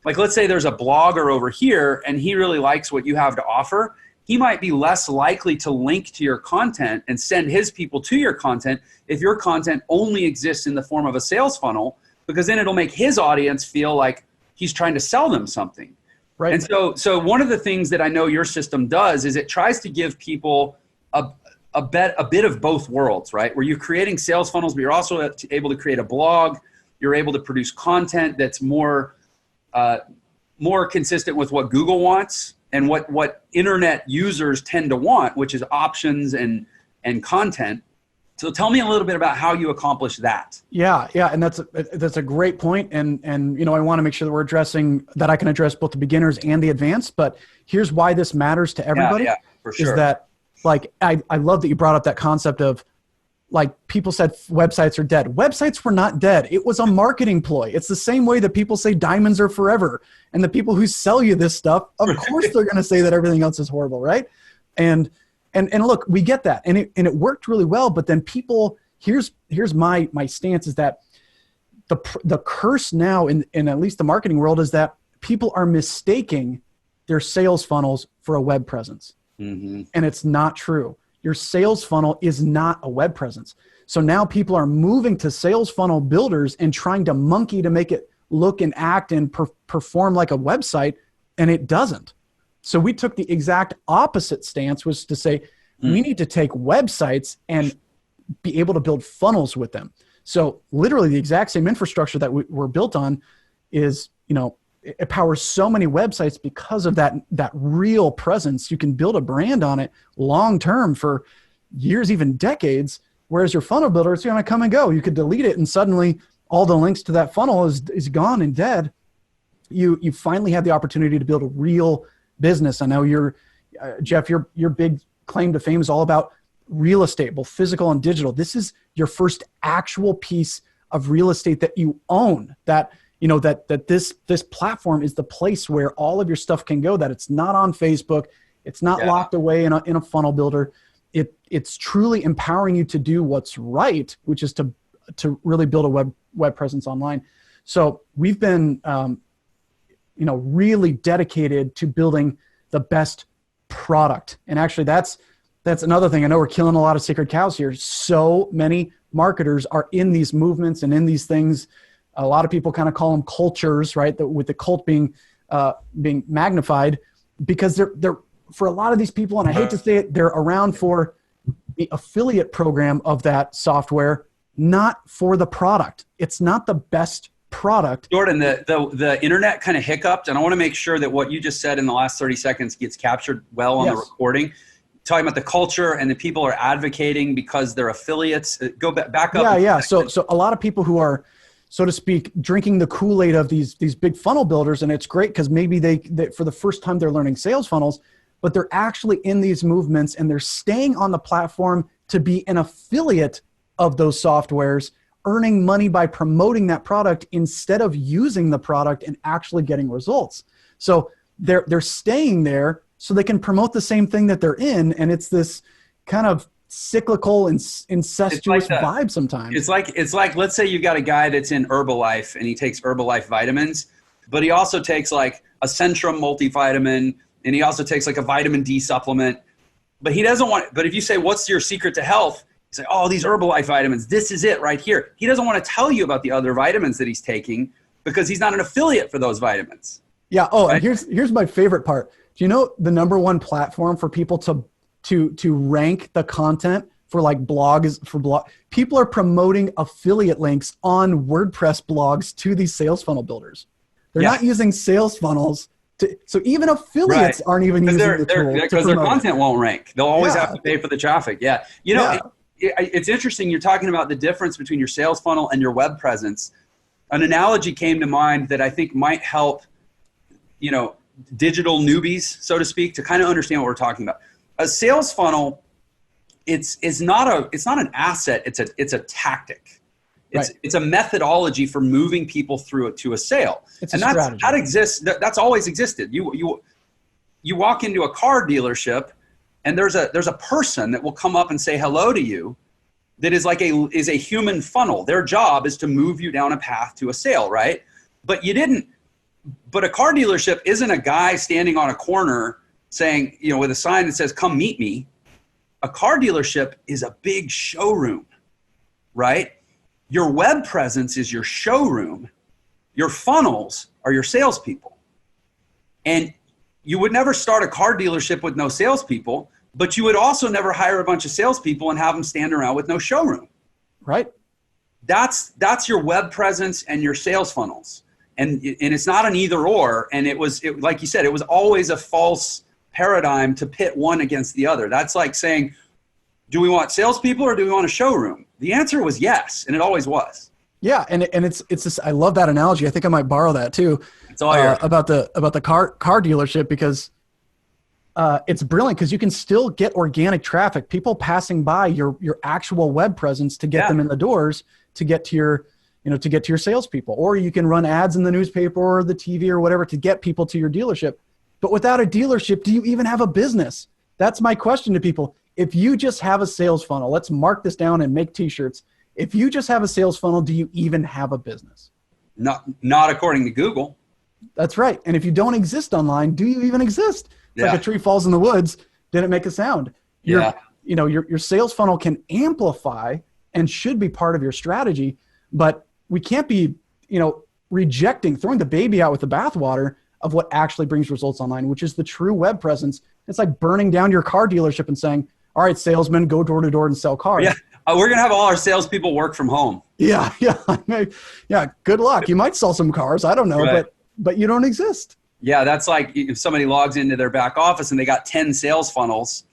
let's say there's a blogger over here and he really likes what you have to offer. He might be less likely to link to your content and send his people to your content if your content only exists in the form of a sales funnel, because then it'll make his audience feel like he's trying to sell them something. Right. And so one of the things that I know your system does is it tries to give people a bit of both worlds, right? Where you're creating sales funnels, but you're also able to create a blog. You're able to produce content that's more consistent with what Google wants and what internet users tend to want, which is options and content. So tell me a little bit about how you accomplish that. Yeah, and that's a great point. And I want to make sure that I can address both the beginners and the advanced. But here's why this matters to everybody. Yeah, for sure. Is that, like, I love that you brought up that concept of, like, people said websites are dead. Websites were not dead. It was a marketing ploy. It's the same way that people say diamonds are forever. And the people who sell you this stuff, of course they're going to say that everything else is horrible, right? And look, we get that. And it worked really well. But then people, here's my stance is that the curse now in at least the marketing world is that people are mistaking their sales funnels for a web presence. Mm-hmm. And it's not true. Your sales funnel is not a web presence. So now people are moving to sales funnel builders and trying to monkey to make it look and act and perform like a website, and it doesn't. So we took the exact opposite stance, was to say, we need to take websites and be able to build funnels with them. So literally the exact same infrastructure that we're built on is, it powers so many websites because of that real presence. You can build a brand on it long-term for years, even decades. Whereas your funnel builder, it's going to come and go. You could delete it and suddenly all the links to that funnel is gone and dead. You finally have the opportunity to build a real business. I know Jeff, your big claim to fame is all about real estate, both physical and digital. This is your first actual piece of real estate that you own, that this platform is the place where all of your stuff can go, that it's not on Facebook. It's not locked away in a funnel builder. It's truly empowering you to do what's right, which is to really build a web presence online. So we've been, really dedicated to building the best product. And actually that's another thing. I know we're killing a lot of sacred cows here. So many marketers are in these movements and in these things. A lot of people kind of call them cultures, right? With the cult being magnified, because they're for a lot of these people, and I hate to say it, they're around for the affiliate program of that software, not for the product. It's not the best product. Jordan, the internet kind of hiccuped, and I want to make sure that what you just said in the last 30 seconds gets captured well on the recording. Talking about the culture and the people are advocating because they're affiliates. Go back up. Yeah. So a lot of people who are, so to speak, drinking the Kool-Aid of these big funnel builders, and it's great because maybe they for the first time they're learning sales funnels, but they're actually in these movements and they're staying on the platform to be an affiliate of those softwares, earning money by promoting that product instead of using the product and actually getting results. So they're staying there so they can promote the same thing that they're in, and it's this kind of cyclical and incestuous vibe sometimes. It's like let's say you've got a guy that's in Herbalife and he takes Herbalife vitamins, but he also takes like a Centrum multivitamin, and he also takes like a vitamin D supplement, but he doesn't want, but if you say, what's your secret to health? He's like, oh, these Herbalife vitamins, this is it right here. He doesn't want to tell you about the other vitamins that he's taking because he's not an affiliate for those vitamins. Yeah. Oh, right? And here's my favorite part. Do you know the #1 platform for people to rank the content for like blogs for blog? People are promoting affiliate links on WordPress blogs to these sales funnel builders. They're not using sales funnels. So even affiliates aren't even using the tool because their content won't rank. They'll always have to pay for the traffic. Yeah. It's interesting. You're talking about the difference between your sales funnel and your web presence. An analogy came to mind that I think might help, digital newbies, so to speak, to kind of understand what we're talking about. A sales funnel, it's not an asset. It's a tactic. It's a methodology for moving people through it to a sale. That exists. That's always existed. You walk into a car dealership, and there's a person that will come up and say hello to you. That is a human funnel. Their job is to move you down a path to a sale, right? But a car dealership isn't a guy standing on a corner saying, with a sign that says, "Come meet me." A car dealership is a big showroom, right? Your web presence is your showroom. Your funnels are your salespeople. And you would never start a car dealership with no salespeople, but you would also never hire a bunch of salespeople and have them stand around with no showroom. Right. That's your web presence and your sales funnels. And it's not an either or. And like you said, it was always a false paradigm to pit one against the other. That's like saying, do we want salespeople or do we want a showroom? The answer was yes, and it always was. Yeah, and it's just, I love that analogy. I think I might borrow that too. It's all about the car dealership, because it's brilliant because you can still get organic traffic, people passing by your actual web presence to get them in the doors to get to your salespeople, or you can run ads in the newspaper or the TV or whatever to get people to your dealership. But without a dealership, do you even have a business? That's my question to people. If you just have a sales funnel, let's mark this down and make t-shirts. If you just have a sales funnel, do you even have a business? Not according to Google. That's right. And if you don't exist online, do you even exist? It's like a tree falls in the woods, didn't make a sound. Your sales funnel can amplify and should be part of your strategy, but we can't be, throwing the baby out with the bathwater of what actually brings results online, which is the true web presence. It's like burning down your car dealership and saying, all right, salesmen, go door to door and sell cars. Yeah. We're going to have all our salespeople work from home. Yeah. Good luck. You might sell some cars. I don't know. Right. but you don't exist. Yeah, that's like if somebody logs into their back office and they got 10 sales funnels,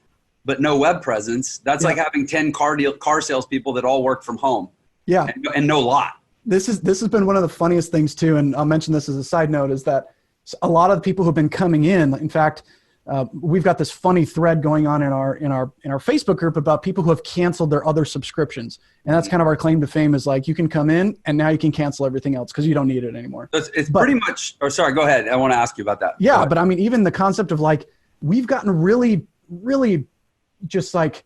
but no web presence. That's like having 10 car salespeople that all work from home. Yeah, and no lot. This has been one of the funniest things too, and I'll mention this as a side note, is that a lot of the people who've been coming in fact, we've got this funny thread going on in our Facebook group about people who have canceled their other subscriptions, and that's kind of our claim to fame, is like, you can come in and now you can cancel everything else because you don't need it anymore. It's pretty much. Or sorry, go ahead. I want to ask you about that. Yeah, but I mean, even the concept of like, we've gotten really, really just like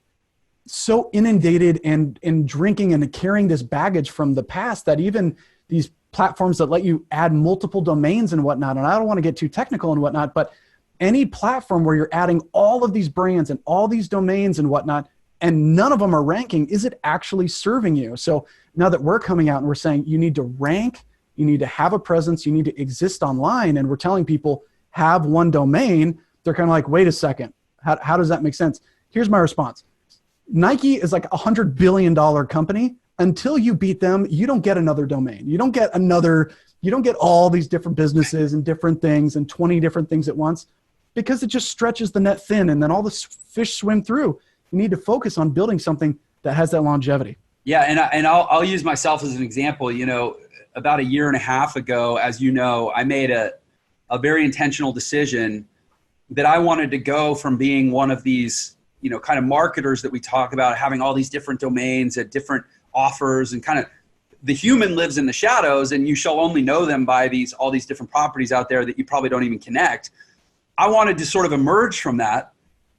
so inundated and drinking and carrying this baggage from the past that even these platforms that let you add multiple domains and whatnot, and I don't want to get too technical and whatnot, but any platform where you're adding all of these brands and all these domains and whatnot, and none of them are ranking, is it actually serving you? So now that we're coming out and we're saying you need to rank, you need to have a presence, you need to exist online, and we're telling people have one domain, they're kind of like, wait a second, how does that make sense? Here's my response. Nike is like $100 billion company. Until you beat them, you don't get another domain. You don't get all these different businesses and different things and 20 different things at once, because it just stretches the net thin and then all the fish swim through. You need to focus on building something that has that longevity. Yeah. And I'll use myself as an example. You know, about a year and a half ago, as you know, I made a very intentional decision that I wanted to go from being one of these, you know, kind of marketers that we talk about, having all these different domains at different offers, and kind of the human lives in the shadows, and you shall only know them by all these different properties out there that you probably don't even connect. I wanted to sort of emerge from that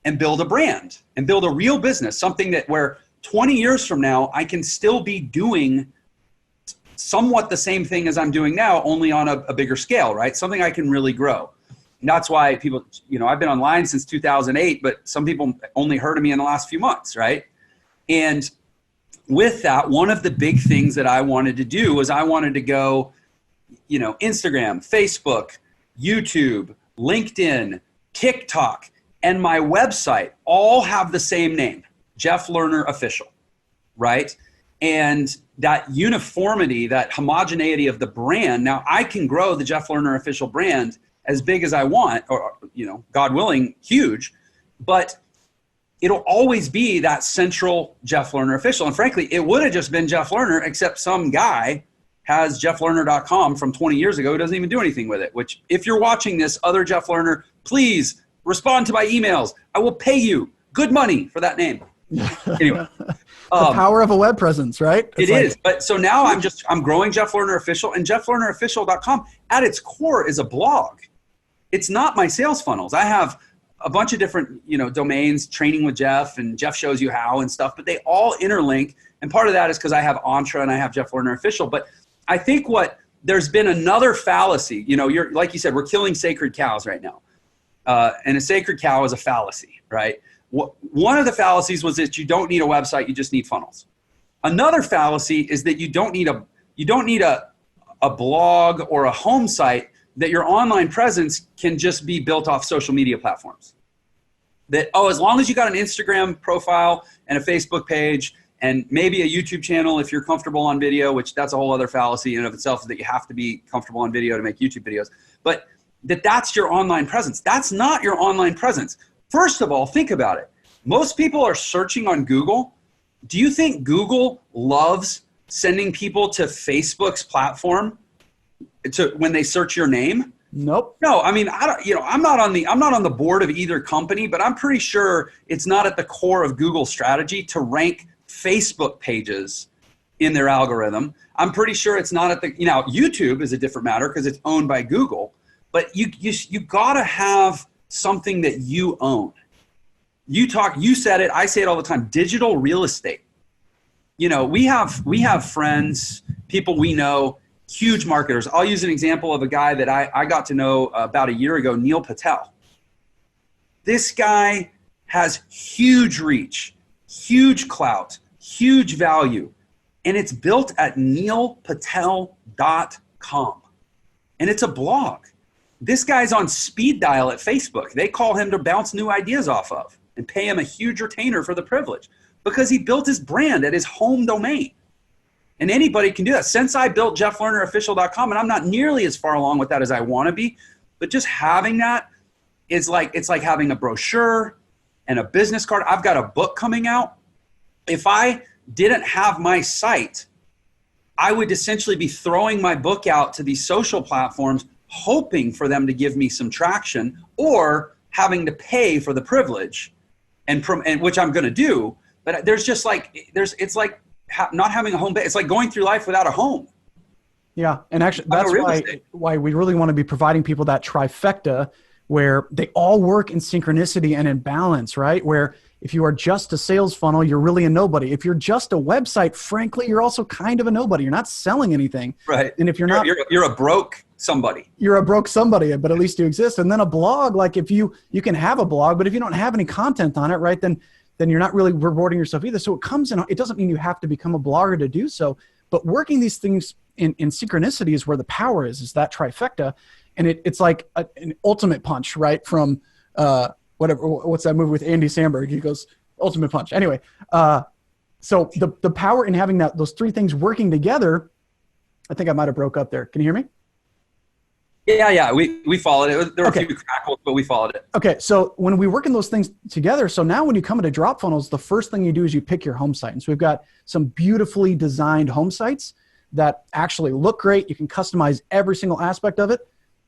and build a brand and build a real business, something that where 20 years from now, I can still be doing somewhat the same thing as I'm doing now, only on a bigger scale, right? Something I can really grow. And that's why people, you know, I've been online since 2008, but some people only heard of me in the last few months, right? And with that, one of the big things that I wanted to do was I wanted to go, you know, Instagram, Facebook, YouTube, LinkedIn, TikTok, and my website all have the same name, Jeff Lerner Official, right? And that uniformity, that homogeneity of the brand, now I can grow the Jeff Lerner Official brand as big as I want, or, you know, God willing, huge, but it'll always be that central Jeff Lerner Official. And frankly, it would have just been Jeff Lerner, except some guy has jefflerner.com from 20 years ago who doesn't even do anything with it, which if you're watching this, other Jeff Lerner, please respond to my emails. I will pay you good money for that name. Anyway. The power of a web presence, right? It is. But so now I'm growing Jeff Lerner Official, and jefflernerofficial.com at its core is a blog. It's not my sales funnels. I have a bunch of different, you know, domains, training with Jeff, and Jeff shows you how and stuff, but they all interlink. And part of that is because I have Entra and I have Jeff Lerner Official. But I think there's been another fallacy, you know, like you said, we're killing sacred cows right now. And a sacred cow is a fallacy, right? One of the fallacies was that you don't need a website, you just need funnels. Another fallacy is that you don't need a blog or a home site, that your online presence can just be built off social media platforms. That, as long as you got an Instagram profile and a Facebook page and maybe a YouTube channel if you're comfortable on video, which that's a whole other fallacy in and of itself, that you have to be comfortable on video to make YouTube videos. But that's your online presence. That's not your online presence. First of all, think about it. Most people are searching on Google. Do you think Google loves sending people to Facebook's platform when they search your name? Nope. No, I mean, I'm not on the board of either company, but I'm pretty sure it's not at the core of Google's strategy to rank Facebook pages in their algorithm. I'm pretty sure it's not YouTube is a different matter because it's owned by Google, but you gotta have something that you own. You said it, I say it all the time, digital real estate. You know, we have friends, people we know, huge marketers. I'll use an example of a guy that I got to know about a year ago, Neil Patel. This guy has huge reach, huge clout, huge value, and it's built at neilpatel.com. And it's a blog. This guy's on speed dial at Facebook. They call him to bounce new ideas off of and pay him a huge retainer for the privilege because he built his brand at his home domain. And anybody can do that. Since I built jefflernerofficial.com, and I'm not nearly as far along with that as I want to be, but just having that is like, it's like having a brochure and a business card. I've got a book coming out. If I didn't have my site, I would essentially be throwing my book out to these social platforms, hoping for them to give me some traction, or having to pay for the privilege, and which I'm going to do. But there's just like, it's like not having a home base. It's like going through life without a home. Yeah. And actually that's why we really want to be providing people that trifecta where they all work in synchronicity and in balance, right? Where if you are just a sales funnel, you're really a nobody. If you're just a website, frankly, you're also kind of a nobody. You're not selling anything. Right. And if you're a broke somebody. You're a broke somebody, but at least you exist. And then a blog, like if you can have a blog, but if you don't have any content on it, right, then you're not really rewarding yourself either. So it comes in, it doesn't mean you have to become a blogger to do so, but working these things in synchronicity is where the power is that trifecta. And it's like an ultimate punch, right? From what's that movie with Andy Samberg? He goes, ultimate punch. Anyway, so the power in having those three things working together, I think I might've broke up there. Can you hear me? Yeah. We followed it. There were a few crackles, but we followed it. Okay. So when we work in those things together, so now when you come into DropFunnels, the first thing you do is you pick your home site. And so we've got some beautifully designed home sites that actually look great. You can customize every single aspect of it.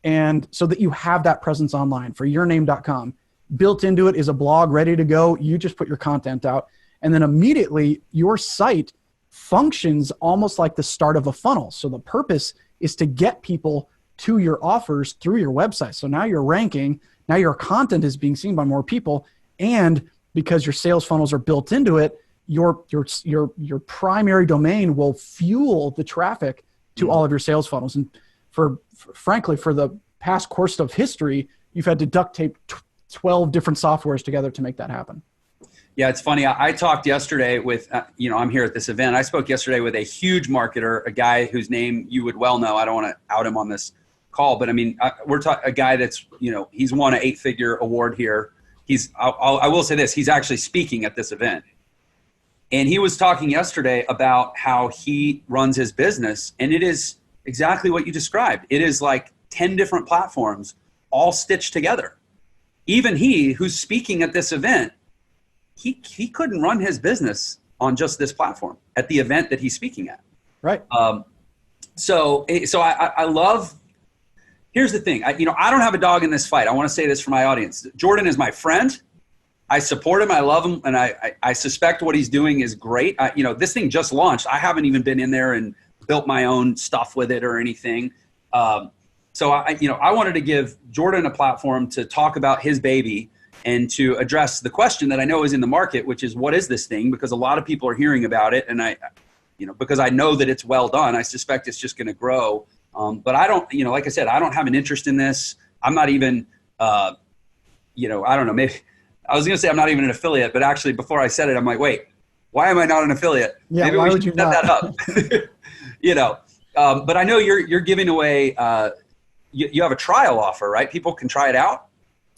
And so that you have that presence online for yourname.com. Built into it is a blog ready to go. You just put your content out. And then immediately your site functions almost like the start of a funnel. So the purpose is to get people to your offers through your website. So now you're ranking, now your content is being seen by more people. And because your sales funnels are built into it, your primary domain will fuel the traffic to all of your sales funnels. And frankly, for the past course of history, you've had to duct tape 12 different softwares together to make that happen. Yeah, it's funny. I talked yesterday with, I'm here at this event. I spoke yesterday with a huge marketer, a guy whose name you would well know. I don't want to out him on this call, but I mean, we're talking a guy that's, he's won an 8-figure award here. I will say this, he's actually speaking at this event. And he was talking yesterday about how he runs his business, and it is exactly what you described. It is like 10 different platforms all stitched together. Even he who's speaking at this event, he couldn't run his business on just this platform at the event that he's speaking at. Right. So I love, here's the thing. I don't have a dog in this fight. I want to say this for my audience. Jordan is my friend. I support him. I love him. And I suspect what he's doing is great. This thing just launched. I haven't even been in there and built my own stuff with it or anything. So I wanted to give Jordan a platform to talk about his baby and to address the question that I know is in the market, which is, what is this thing? Because a lot of people are hearing about it. And because I know that it's well done, I suspect it's just going to grow. But I don't, like I said, I don't have an interest in this. I'm not even, I don't know, maybe I was going to say I'm not even an affiliate, but actually before I said it, I'm like, wait, why am I not an affiliate? Yeah, maybe why we would should you set not? that up. But I know you're giving away, you have a trial offer, right? People can try it out.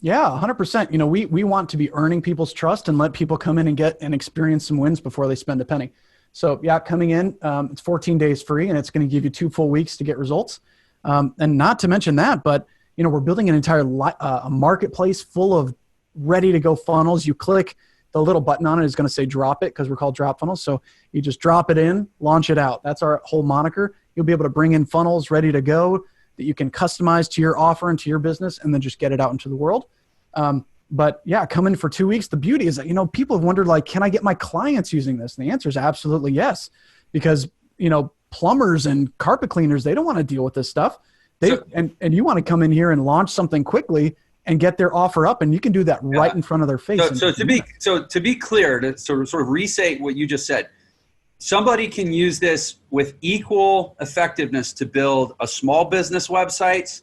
Yeah, 100%. We want to be earning people's trust and let people come in and get and experience some wins before they spend a penny. So yeah, coming in, it's 14 days free, and it's going to give you 2 full weeks to get results. And not to mention that, but we're building an entire a marketplace full of ready to go funnels. You click the little button on it is going to say drop it, because we're called DropFunnels. So you just drop it in, launch it out. That's our whole moniker. You'll be able to bring in funnels ready to go that you can customize to your offer and to your business, and then just get it out into the world. But yeah, come in for 2 weeks. The beauty is that, people have wondered, like, can I get my clients using this? And the answer is absolutely yes, because, plumbers and carpet cleaners, they don't want to deal with this stuff. And you want to come in here and launch something quickly and get their offer up, and you can do that right in front of their face. So to be clear, to sort of restate what you just said, somebody can use this with equal effectiveness to build a small business website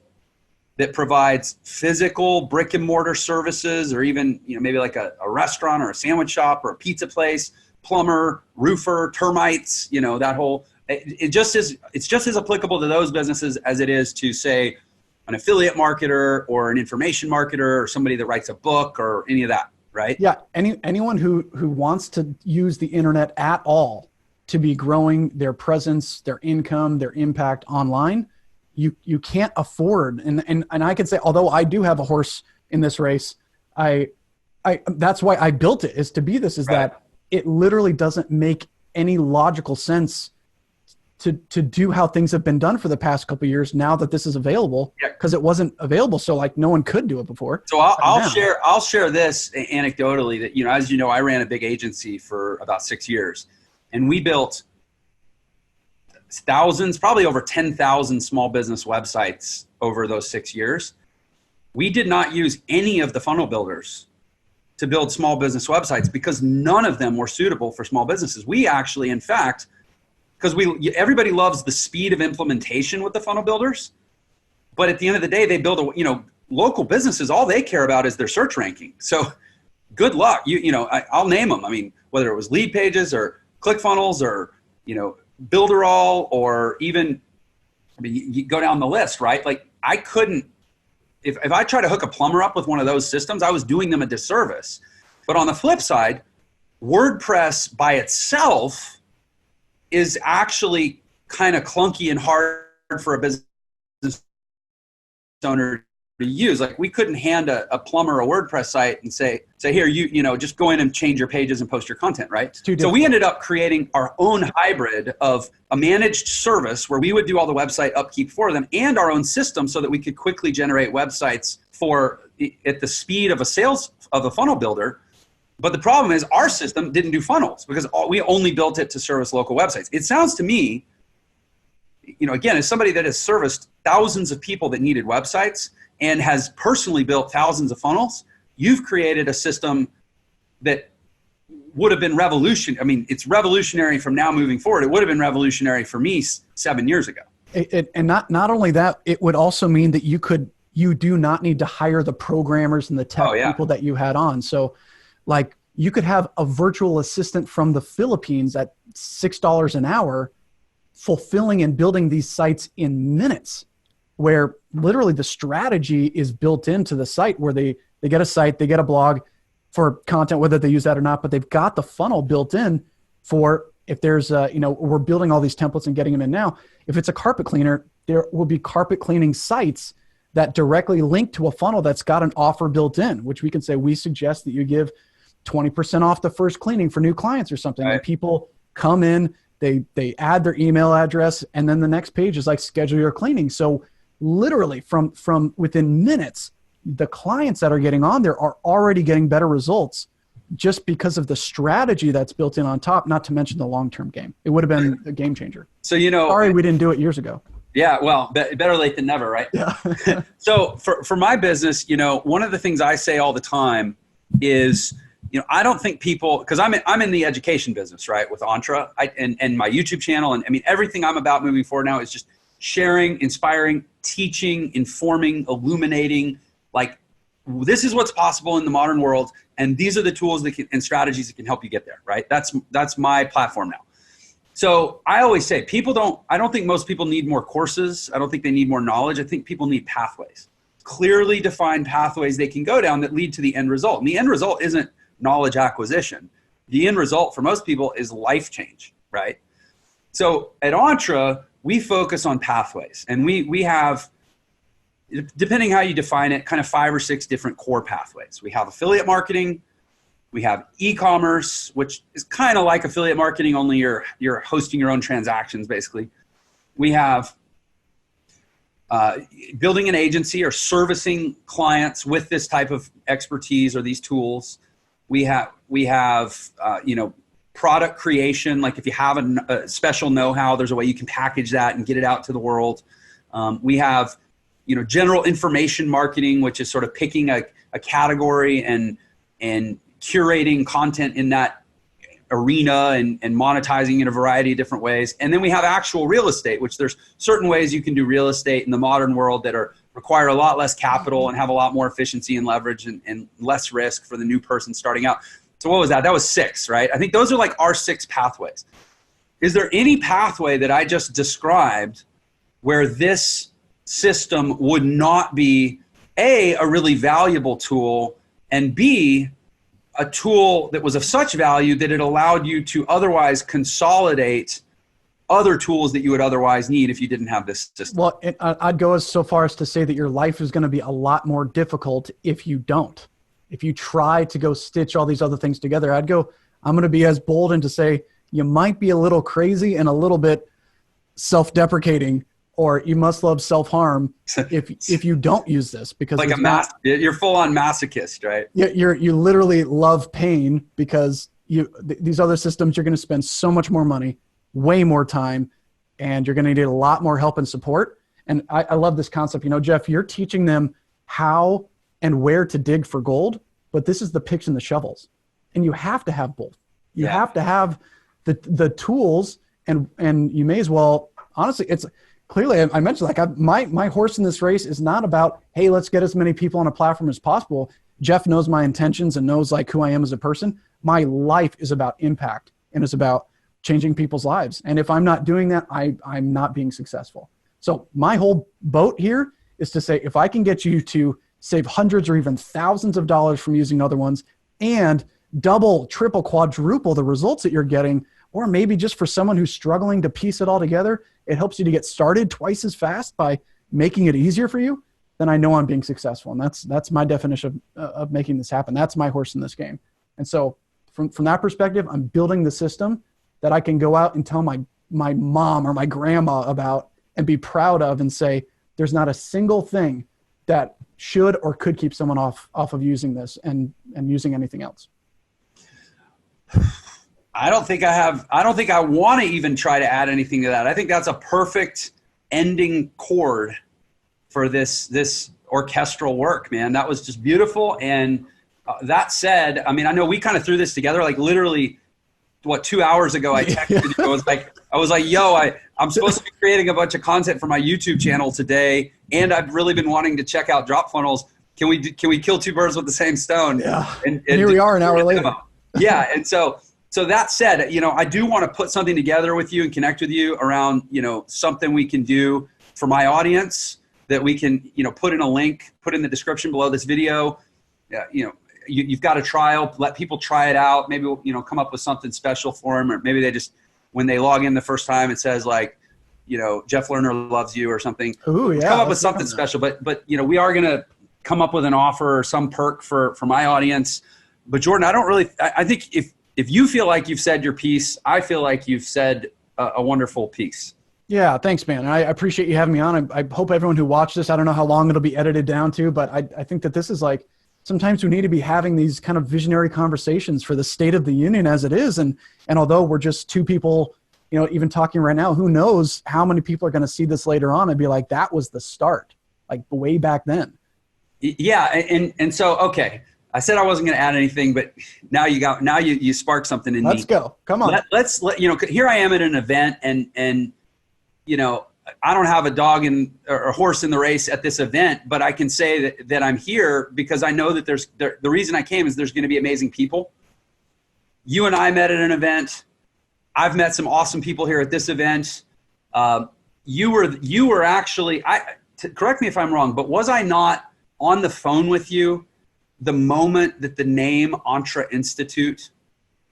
that provides physical brick and mortar services, or even, maybe like a restaurant or a sandwich shop or a pizza place, plumber, roofer, termites, that whole, it's just as applicable to those businesses as it is to, say, an affiliate marketer or an information marketer or somebody that writes a book or any of that, right? Yeah. Anyone who wants to use the internet at all to be growing their presence, their income, their impact online, you can't afford. And I can say, although I do have a horse in this race, I that's why I built it, is to be this, is that it literally doesn't make any logical sense to do how things have been done for the past couple of years now that this is available, because it wasn't available. So like no one could do it before. So I'll share this anecdotally that, as you know, I ran a big agency for about 6 years, and we built thousands, probably over 10,000 small business websites over those 6 years. We did not use any of the funnel builders to build small business websites because none of them were suitable for small businesses. We actually, in fact, because everybody loves the speed of implementation with the funnel builders, but at the end of the day, they build local businesses, all they care about is their search ranking. So good luck. I'll name them. I mean, whether it was Lead Pages or ClickFunnels or, Builderall, or even, you go down the list, right? Like I couldn't, if I try to hook a plumber up with one of those systems, I was doing them a disservice. But on the flip side, WordPress by itself is actually kind of clunky and hard for a business owner to use. Like we couldn't hand a plumber a WordPress site and say here, just go in and change your pages and post your content, right? So we ended up creating our own hybrid of a managed service where we would do all the website upkeep for them, and our own system so that we could quickly generate websites at the speed of a funnel builder. But the problem is our system didn't do funnels because we only built it to service local websites. It sounds to me, again, as somebody that has serviced thousands of people that needed websites and has personally built thousands of funnels, you've created a system that would have been revolutionary. I mean, it's revolutionary from now moving forward. It would have been revolutionary for me 7 years ago. And not only that, it would also mean that you do not need to hire the programmers and the tech people that you had on. So like you could have a virtual assistant from the Philippines at $6 an hour fulfilling and building these sites in minutes, where literally the strategy is built into the site, where they get a site, they get a blog for content, whether they use that or not, but they've got the funnel built in for if there's we're building all these templates and getting them in now. If it's a carpet cleaner, there will be carpet cleaning sites that directly link to a funnel that's got an offer built in, which we can say, we suggest that you give 20% off the first cleaning for new clients or something. Right. And people come in, they add their email address, and then the next page is like schedule your cleaning. So literally from within minutes, the clients that are getting on there are already getting better results just because of the strategy that's built in on top, not to mention the long-term game. It would have been a game changer. So, sorry we didn't do it years ago. Yeah, well, better late than never, right? Yeah. So for my business, one of the things I say all the time is, I don't think people, because I'm in the education business, right, with Entra and my YouTube channel. And I mean, everything I'm about moving forward now is just sharing, inspiring, teaching, informing, illuminating, like this is what's possible in the modern world. And these are the tools and strategies that can help you get there, right? That's my platform now. So I always say I don't think most people need more courses. I don't think they need more knowledge. I think people need pathways, clearly defined pathways they can go down that lead to the end result. And the end result isn't knowledge acquisition. The end result for most people is life change, right? So at Entra, we focus on pathways, and we have, depending how you define it, kind of 5 or 6 different core pathways. We have affiliate marketing. We have e-commerce, which is kind of like affiliate marketing, only you're hosting your own transactions, basically. We have building an agency or servicing clients with this type of expertise or these tools. We have product creation. Like if you have a special know-how, there's a way you can package that and get it out to the world. We have general information marketing, which is sort of picking a category and curating content in that arena and monetizing in a variety of different ways. And then we have actual real estate, which there's certain ways you can do real estate in the modern world that require a lot less capital and have a lot more efficiency and leverage and less risk for the new person starting out. So what was that? That was 6, right? I think those are like our 6 pathways. Is there any pathway that I just described where this system would not be A, a really valuable tool, and B, a tool that was of such value that it allowed you to otherwise consolidate other tools that you would otherwise need if you didn't have this system. Well, I'd go so far as to say that your life is going to be a lot more difficult if you don't. If you try to go stitch all these other things together, I'm going to be as bold and to say you might be a little crazy and a little bit self-deprecating, or you must love self-harm if you don't use this, because like you're full on masochist, right? You literally love pain, because these other systems, you're going to spend so much more money, way more time, and you're going to need a lot more help and support. And I love this concept. Jeff, you're teaching them how and where to dig for gold, but this is the picks and the shovels. And you have to have both. You have to have the tools, and you may as well, honestly, it's clearly, I mentioned, like, my horse in this race is not about, hey, let's get as many people on a platform as possible. Jeff knows my intentions and knows like who I am as a person. My life is about impact, and it's about changing people's lives. And if I'm not doing that, I'm not being successful. So my whole boat here is to say, if I can get you to save hundreds or even thousands of dollars from using other ones, and double, triple, quadruple the results that you're getting, or maybe just for someone who's struggling to piece it all together, it helps you to get started twice as fast by making it easier for you, then I know I'm being successful. And that's my definition of making this happen. That's my horse in this game. And so from that perspective, I'm building the system that I can go out and tell my mom or my grandma about and be proud of, and say, there's not a single thing that should or could keep someone off of using this and using anything else. I don't think I want to even try to add anything to that. I think that's a perfect ending chord for this orchestral work, man. That was just beautiful. And that said, I mean, I know we kind of threw this together, like literally 2 hours ago, I texted you. I was like, yo, I'm supposed to be creating a bunch of content for my YouTube channel today, and I've really been wanting to check out DropFunnels. Can we kill two birds with the same stone? Yeah. And here we are an hour later. Yeah. And so that said, I do want to put something together with you and connect with you around, something we can do for my audience that we can, put in a link, put in the description below this video. You've got a trial, let people try it out. Maybe we'll, come up with something special for them, or maybe they just, when they log in the first time, it says like, Jeff Lerner loves you or something. Ooh, yeah. Come up with something special, but we are going to come up with an offer or some perk for my audience. But Jordan, I think if you feel like you've said your piece, I feel like you've said a wonderful piece. Yeah, thanks, man. I appreciate you having me on. I hope everyone who watched this, I don't know how long it'll be edited down to, but I think that this is like, sometimes we need to be having these kind of visionary conversations for the state of the union as it is. And although we're just two people, even talking right now, who knows how many people are going to see this later on and be like, that was the start, like way back then. Yeah. And so, okay. I said I wasn't going to add anything, but now you sparked something in me. Let's go. Come on. Let's here I am at an event, and I don't have a dog or a horse in the race at this event, but I can say that I'm here because I know that the reason I came is there's going to be amazing people. You and I met at an event. I've met some awesome people here at this event. You were actually, correct me if I'm wrong, but was I not on the phone with you the moment that the name Entre Institute?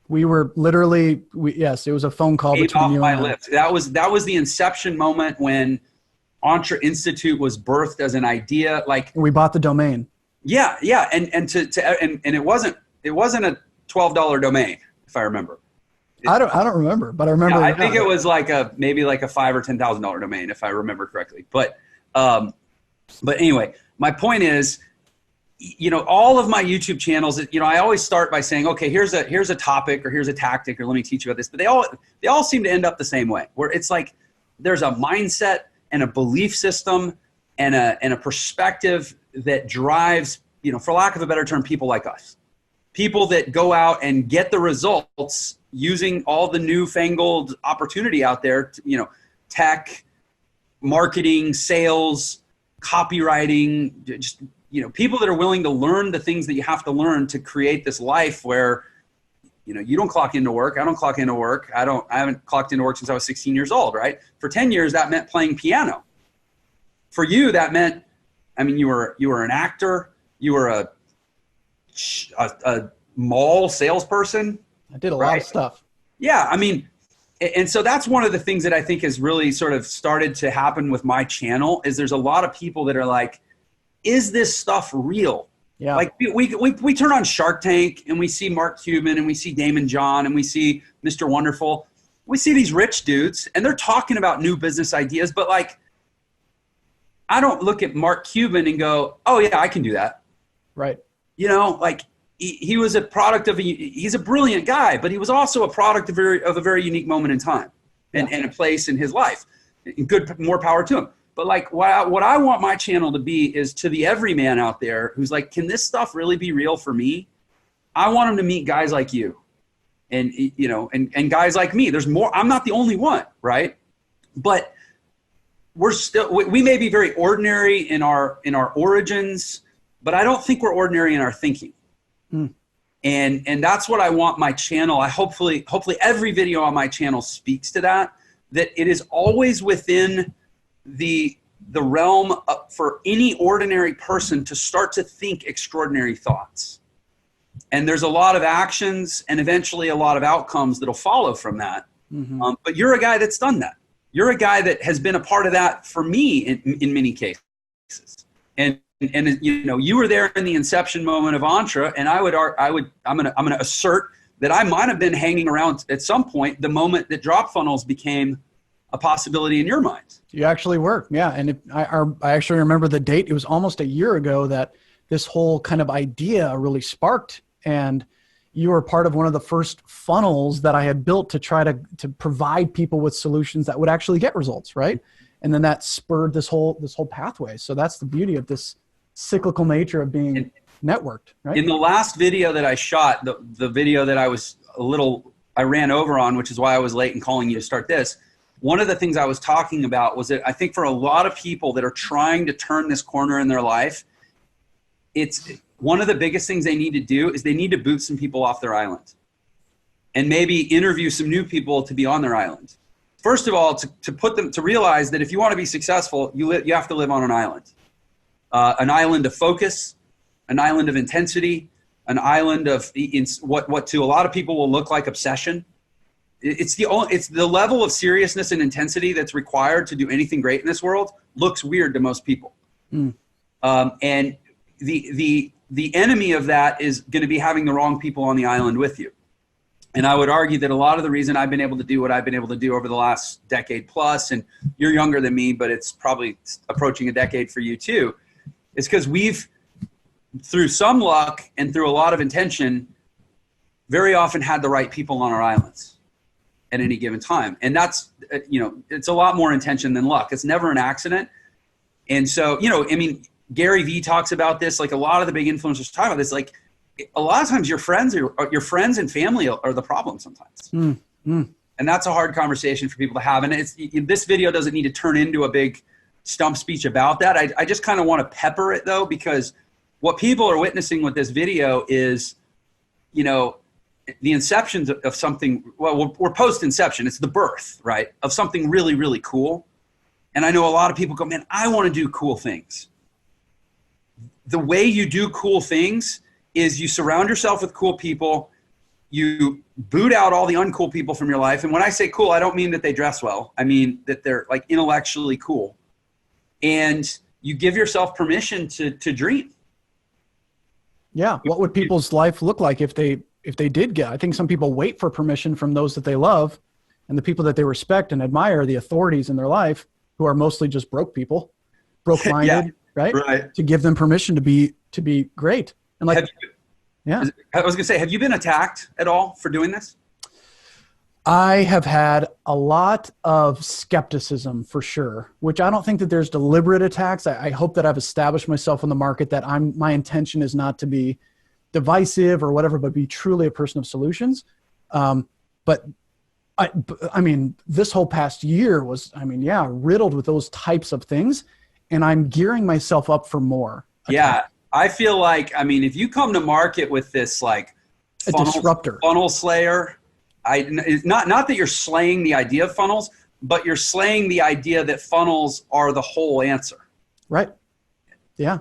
We were literally, yes, it was a phone call between you and I. Lips. That was the inception moment when Entre Institute was birthed as an idea. Like we bought the domain. Yeah, and it wasn't a $12 domain, if I remember. I don't remember, but I remember. Yeah, I think it was maybe like a $5,000 or $10,000 domain, if I remember correctly. But anyway, my point is, all of my YouTube channels, I always start by saying, okay, here's a topic, or here's a tactic, or let me teach you about this. But they all seem to end up the same way, where it's like there's a mindset and a belief system and a perspective that drives, for lack of a better term, people like us. People that go out and get the results using all the newfangled opportunity out there, tech, marketing, sales, copywriting, just people that are willing to learn the things that you have to learn to create this life where, you don't clock into work. I don't clock into work. I haven't clocked into work since I was 16 years old, right? For 10 years, that meant playing piano. For you, that meant, you were an actor. You were a mall salesperson. I did a lot of stuff. Yeah. I mean, and so that's one of the things that I think has really sort of started to happen with my channel is there's a lot of people that are like, is this stuff real? Yeah. Like we turn on Shark Tank and we see Mark Cuban and we see Damon John and we see Mr. Wonderful. We see these rich dudes and they're talking about new business ideas, but like, I don't look at Mark Cuban and go, oh yeah, I can do that. Right. You know, like he was a product of, he's a brilliant guy, but he was also a product of a very unique moment in time and a place in his life. Good, more power to him. But like what I want my channel to be is to the everyman out there who's like, can this stuff really be real for me? I want him to meet guys like you and, you know, and guys like me. There's more. I'm not the only one, right? But we may be very ordinary in our origins, but I don't think we're ordinary in our thinking. And that's what I want my channel. Hopefully every video on my channel speaks to that it is always within the realm for any ordinary person to start to think extraordinary thoughts. And there's a lot of actions and eventually a lot of outcomes that'll follow from that. But you're a guy that's done that. You're a guy that has been a part of that for me in many cases. And you know, you were there in the inception moment of Entra, and I'm gonna assert that I might have been hanging around at some point the moment that DropFunnels became a possibility in your mind. You actually were, yeah. And I actually remember the date. It was almost a year ago that this whole kind of idea really sparked, and you were part of one of the first funnels that I had built to try to provide people with solutions that would actually get results, right? And then that spurred this whole pathway. So that's the beauty of this cyclical nature of being networked, right? In the last video that I shot, the video that I ran over on, which is why I was late in calling you to start this, one of the things I was talking about was that I think for a lot of people that are trying to turn this corner in their life, it's one of the biggest things they need to do is they need to boot some people off their island and maybe interview some new people to be on their island. First of all, to realize that if you want to be successful, you have to live on an island of focus, an island of intensity, an island of what to a lot of people will look like obsession. It's the level of seriousness and intensity that's required to do anything great in this world looks weird to most people. And the enemy of that is going to be having the wrong people on the island with you. And I would argue that a lot of the reason I've been able to do what I've been able to do over the last decade plus, and you're younger than me, but it's probably approaching a decade for you too, is because we've, through some luck and through a lot of intention, very often had the right people on our islands at any given time. And that's, you know, it's a lot more intention than luck. It's never an accident. And so, you know, I mean, Gary Vee talks about this, like a lot of the big influencers talk about this, like a lot of times your friends and family are the problem sometimes. And that's a hard conversation for people to have. And this video doesn't need to turn into a big stump speech about that. I just kind of want to pepper it though, because what people are witnessing with this video is, you know, the inception of something, well, we're post-inception. It's the birth, right, of something really, really cool. And I know a lot of people go, man, I want to do cool things. The way you do cool things is you surround yourself with cool people. You boot out all the uncool people from your life. And when I say cool, I don't mean that they dress well. I mean that they're like intellectually cool. And you give yourself permission to dream. Yeah. What would people's life look like if they did get? I think some people wait for permission from those that they love and the people that they respect and admire, the authorities in their life, who are mostly just broke people, broke-minded, right? To give them permission to be great. And like, I was gonna say, have you been attacked at all for doing this? I have had a lot of skepticism for sure, which I don't think that there's deliberate attacks. I hope that I've established myself in the market that my intention is not to be divisive or whatever, but be truly a person of solutions. But I mean, this whole past year was, riddled with those types of things, and I'm gearing myself up for more. Yeah. I feel like, if you come to market with this, like a disruptor, funnel slayer, not that you're slaying the idea of funnels, but you're slaying the idea that funnels are the whole answer. Right. Yeah.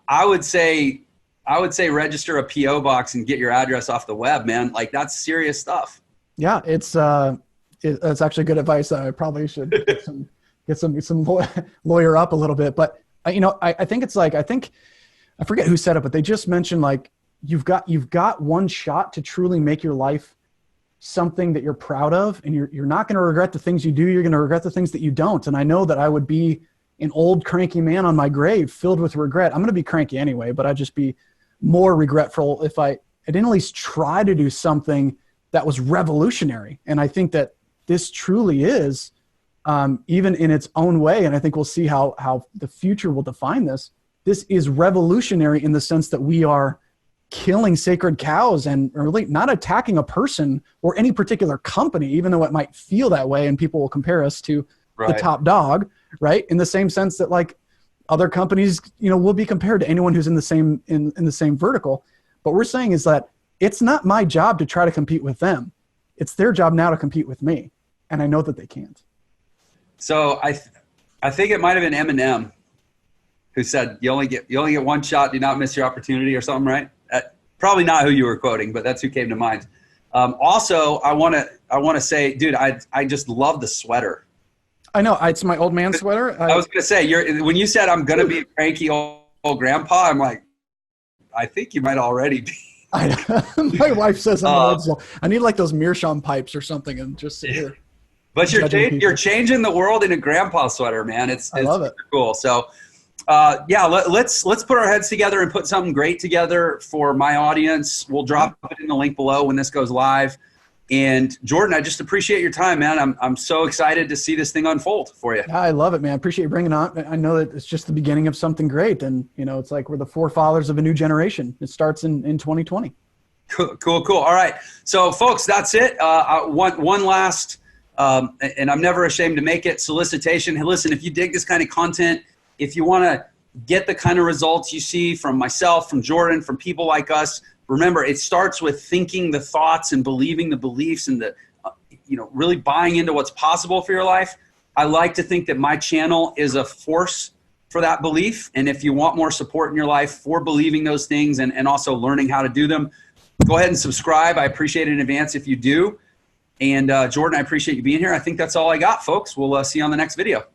I would say I would say register a PO box and get your address off the web, man. Like that's serious stuff. Yeah, it's actually good advice. I probably should get some lawyer up a little bit. But I think it's like, I forget who said it, but they just mentioned like you've got one shot to truly make your life something that you're proud of, and you're not going to regret the things you do. You're going to regret the things that you don't. And I know that I would be an old cranky man on my grave filled with regret. I'm going to be cranky anyway, but I'd just be more regretful if I didn't at least try to do something that was revolutionary. And I think that this truly is, even in its own way. And I think we'll see how the future will define this. This is revolutionary in the sense that we are killing sacred cows and really not attacking a person or any particular company, even though it might feel that way. And people will compare us to the top dog, right? In the same sense that like other companies, will be compared to anyone who's in the same vertical. But we're saying is that it's not my job to try to compete with them. It's their job now to compete with me. And I know that they can't. So I think it might've been Eminem who said, you only get one shot, do not miss your opportunity or something, right? Probably not who you were quoting, but that's who came to mind. Also, I want to say, dude, I just love the sweater. I know, it's my old man sweater. I was going to say, when you said I'm going to be a cranky old grandpa, I'm like, I think you might already be. My wife says I'm old, so I need like those meerschaum pipes or something and just sit here. But you're changing the world in a grandpa sweater, man. I love it. Cool. So, let's put our heads together and put something great together for my audience. We'll drop it in the link below when this goes live. And Jordan, I just appreciate your time, man. I'm so excited to see this thing unfold for you. Yeah, I love it, man. I appreciate you bringing it on. I know that it's just the beginning of something great. And, it's like we're the forefathers of a new generation. It starts in 2020. Cool. All right. So, folks, that's it. One last, and I'm never ashamed to make it, solicitation. Hey, listen, if you dig this kind of content, if you want to get the kind of results you see from myself, from Jordan, from people like us, remember, it starts with thinking the thoughts and believing the beliefs and really buying into what's possible for your life. I like to think that my channel is a force for that belief. And if you want more support in your life for believing those things and also learning how to do them, go ahead and subscribe. I appreciate it in advance if you do. And Jordan, I appreciate you being here. I think that's all I got, folks. We'll see you on the next video.